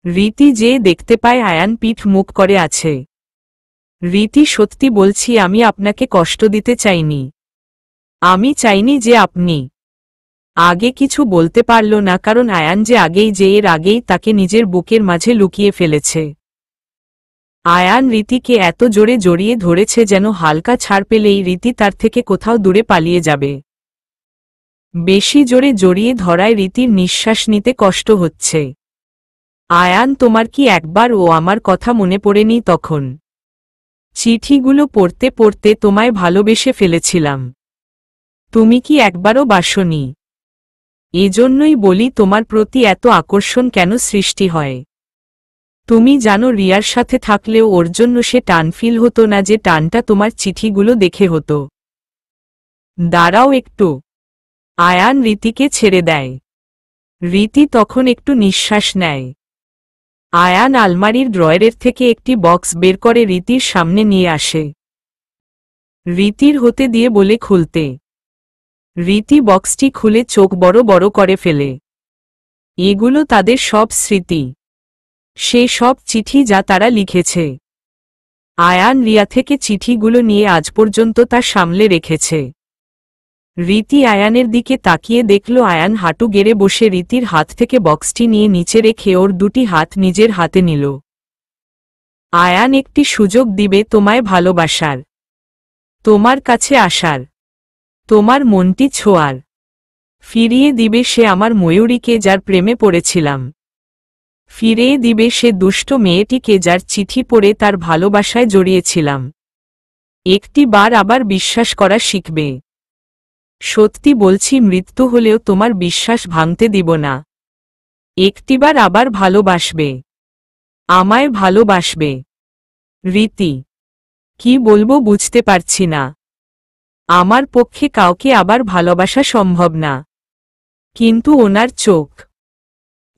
রীতি যে দেখতে পায় আয়ান পিঠ মুখ করে আছে। রীতি, সত্যি বলছি আমি আপনাকে কষ্ট দিতে চাইনি। আমি চাইনি যে আপনি। আগে কিছু বলতে পারল না, কারণ আয়ান যে আগেই যে এর আগেই তাকে নিজের বুকের মাঝে লুকিয়ে ফেলেছে। আয়ান রীতিকে এত জোরে জড়িয়ে ধরেছে যেন হালকা ছাড় পেলেই রীতি তার থেকে কোথাও দূরে পালিয়ে যাবে। বেশি জোরে জড়িয়ে ধরায় রীতির নিঃশ্বাস নিতে কষ্ট হচ্ছে। আয়ান, তোমার কি একবার ও আমার কথা মনে পড়েনি তখন? চিঠিগুলো পড়তে পড়তে তোমায় ভালোবেসে ফেলেছিলাম। তুমি কি একবারও বাসনি? এজন্যই বলি তোমার প্রতি এত আকর্ষণ কেন সৃষ্টি হয়। তুমি জানো রিয়ার সাথে থাকলেও ওর জন্য সে টান ফিল হতো না, যে টানটা তোমার চিঠিগুলো দেখে হতো। দাঁড়াও একটু। আয়ান রীতিকে ছেড়ে দেয়। রীতি তখন একটু নিঃশ্বাস নেয়। আয়ান আলমারির ড্রয়ারের থেকে একটি বক্স বের করে রীতির সামনে নিয়ে আসে। রীতির হতে দিয়ে বলে খুলতে। রীতি বক্সটি খুলে চোখ বড় বড় করে ফেলে। এগুলো তাদের সব স্মৃতি, সে সব চিঠি যা তারা লিখেছে। আয়ান রিয়া থেকে চিঠিগুলো নিয়ে আজ পর্যন্ত তা সামলে রেখেছে। রীতি আয়ানের দিকে তাকিয়ে দেখল আয়ান হাঁটু গেড়ে বসে রীতির হাত থেকে বক্সটি নিয়ে নিচে রেখে ওর দুটি হাত নিজের হাতে নিল। আয়ান, একটি সুযোগ দিবে তোমায় ভালোবাসার, তোমার কাছে আসার, তোমার মনটি ছোঁয়ার। ফিরিয়ে দিবে সে আমার ময়ূরীকে যার প্রেমে পড়েছিলাম। ফিরিয়ে দিবে সে দুষ্ট মেয়েটিকে যার চিঠি পড়ে তার ভালোবাসায় জড়িয়েছিলাম। একটি বার আবার বিশ্বাস করা শিখবে। সত্যি বলছি, মৃত্যু হলেও তোমার বিশ্বাস ভাঙতে দিব না। একটিবার আবার ভালোবাসবে, আমায় ভালোবাসবে। রীতি, কি বলবো বুঝতে পারছি না। আমার পক্ষে কাউকে আবার ভালোবাসা সম্ভব না, কিন্তু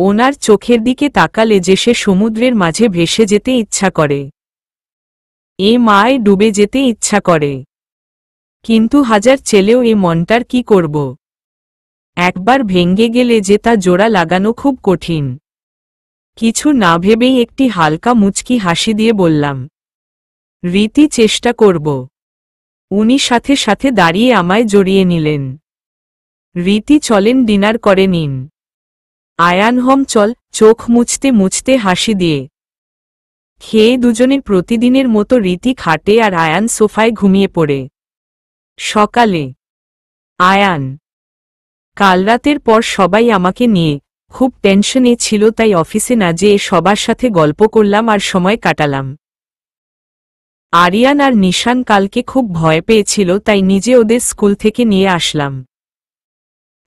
ওনার চোখের দিকে তাকালে যে সে সমুদ্রের মাঝে ভেসে যেতে ইচ্ছা করে, এ মায় ডুবে যেতে ইচ্ছা করে। কিন্তু হাজার চেলেও এ মনটার কি করব। একবার ভেঙে গেলে যে তা জোড়া লাগানো খুব কঠিন। কিছু না ভেবেই একটি হালকা মুচকি হাসি দিয়ে বললাম, রীতি, চেষ্টা করব। উনি সাথে সাথে দাঁড়িয়ে আমায় জড়িয়ে নিলেন। রীতি, চলেন ডিনার করে নিন। আয়ান, হম চল। চোখ মুছতে মুছতে হাসি দিয়ে খেয়ে দুজনের প্রতিদিনের মতো রীতি খাটে আর আয়ান সোফায় ঘুমিয়ে পড়ে। সকালে আয়ান, কাল রাতের পর সবাই আমাকে নিয়ে খুব টেনশনে ছিল, তাই অফিসে না যেয়ে সবার সাথে গল্প করলাম আর সময় কাটালাম। আরিয়ান আর নিশান কালকে খুব ভয় পেয়েছিল, তাই নিজে ওদের স্কুল থেকে নিয়ে আসলাম।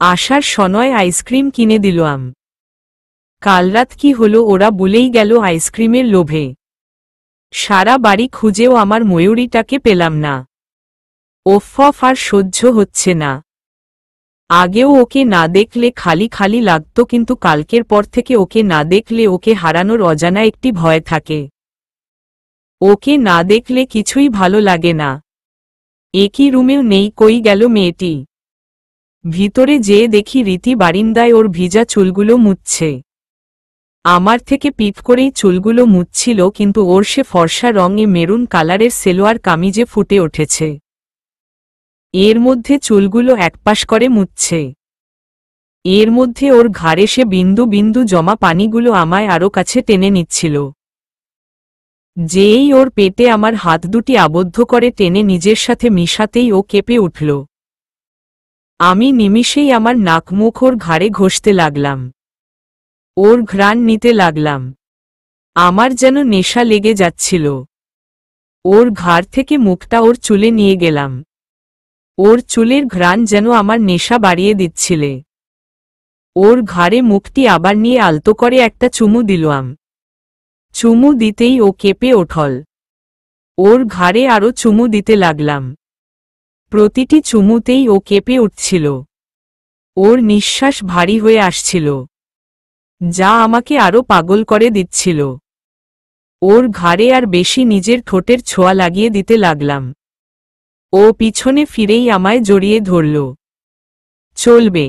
আসার সময় আইসক্রিম কিনে দিলাম। কাল রাত কি হলো ওরা বলেই গেল আইসক্রিমের লোভে। সারা বাড়ি খুঁজেও আমার ময়ূরীটাকে পেলাম না। ওফ, আর সহ্য হচ্ছে না। আগেও ওকে না দেখলে খালি খালি লাগতো, কিন্তু কালকের পর থেকে ওকে না দেখলে ওকে হারানোর অজানা একটি ভয় থাকে। ওকে না দেখলে কিছুই ভালো লাগে না। একই রুমেও নেই, কই গেল মেয়েটি। ভিতরে যেয়ে দেখি রীতি বারিন্দায় ওর ভিজা চুলগুলো মুছছে। আমার থেকে পিঠ করেই চুলগুলো মুছছিল, কিন্তু ওর সে ফর্সা রঙে মেরুন কালারের সেলোয়ার কামিজে ফুটে উঠেছে। এর মধ্যে চুলগুলো একপাশ করে মুছছে। এর মধ্যে ওর ঘাড়ে সে বিন্দু বিন্দু জমা পানিগুলো আমায় আরও কাছে টেনে নিচ্ছিল। যেই ওর পেটে আমার হাত দুটি আবদ্ধ করে টেনে নিজের সাথে মিশাতেই ও কেঁপে উঠল। আমি নিমিষেই আমার নাক মুখ ওর ঘাড়ে ঘষতে লাগলাম। ওর ঘ্রাণ নিতে লাগলাম। আমার যেন নেশা লেগে যাচ্ছিল। ওর ঘাড় থেকে মুখটা ওর চুলে নিয়ে গেলাম। ওর চুলের ঘ্রাণ যেন আমার নেশা বাড়িয়ে দিচ্ছিলে। ওর ঘাড়ে মুখটি আবার নিয়ে আলতো করে একটা চুমু দিলাম। চুমু দিতেই ও কেঁপে ওঠল। ওর ঘাড়ে আরও চুমু দিতে লাগলাম। প্রতিটি চুমুতেই ও কেঁপে উঠছিল। ওর নিঃশ্বাস ভারী হয়ে আসছিল, যা আমাকে আরও পাগল করে দিচ্ছিল। ওর ঘাড়ে আর বেশি নিজের ঠোঁটের ছোঁয়া লাগিয়ে দিতে লাগলাম। ও পিছনে ফিরেই আমায় জড়িয়ে ধরল। চলবে।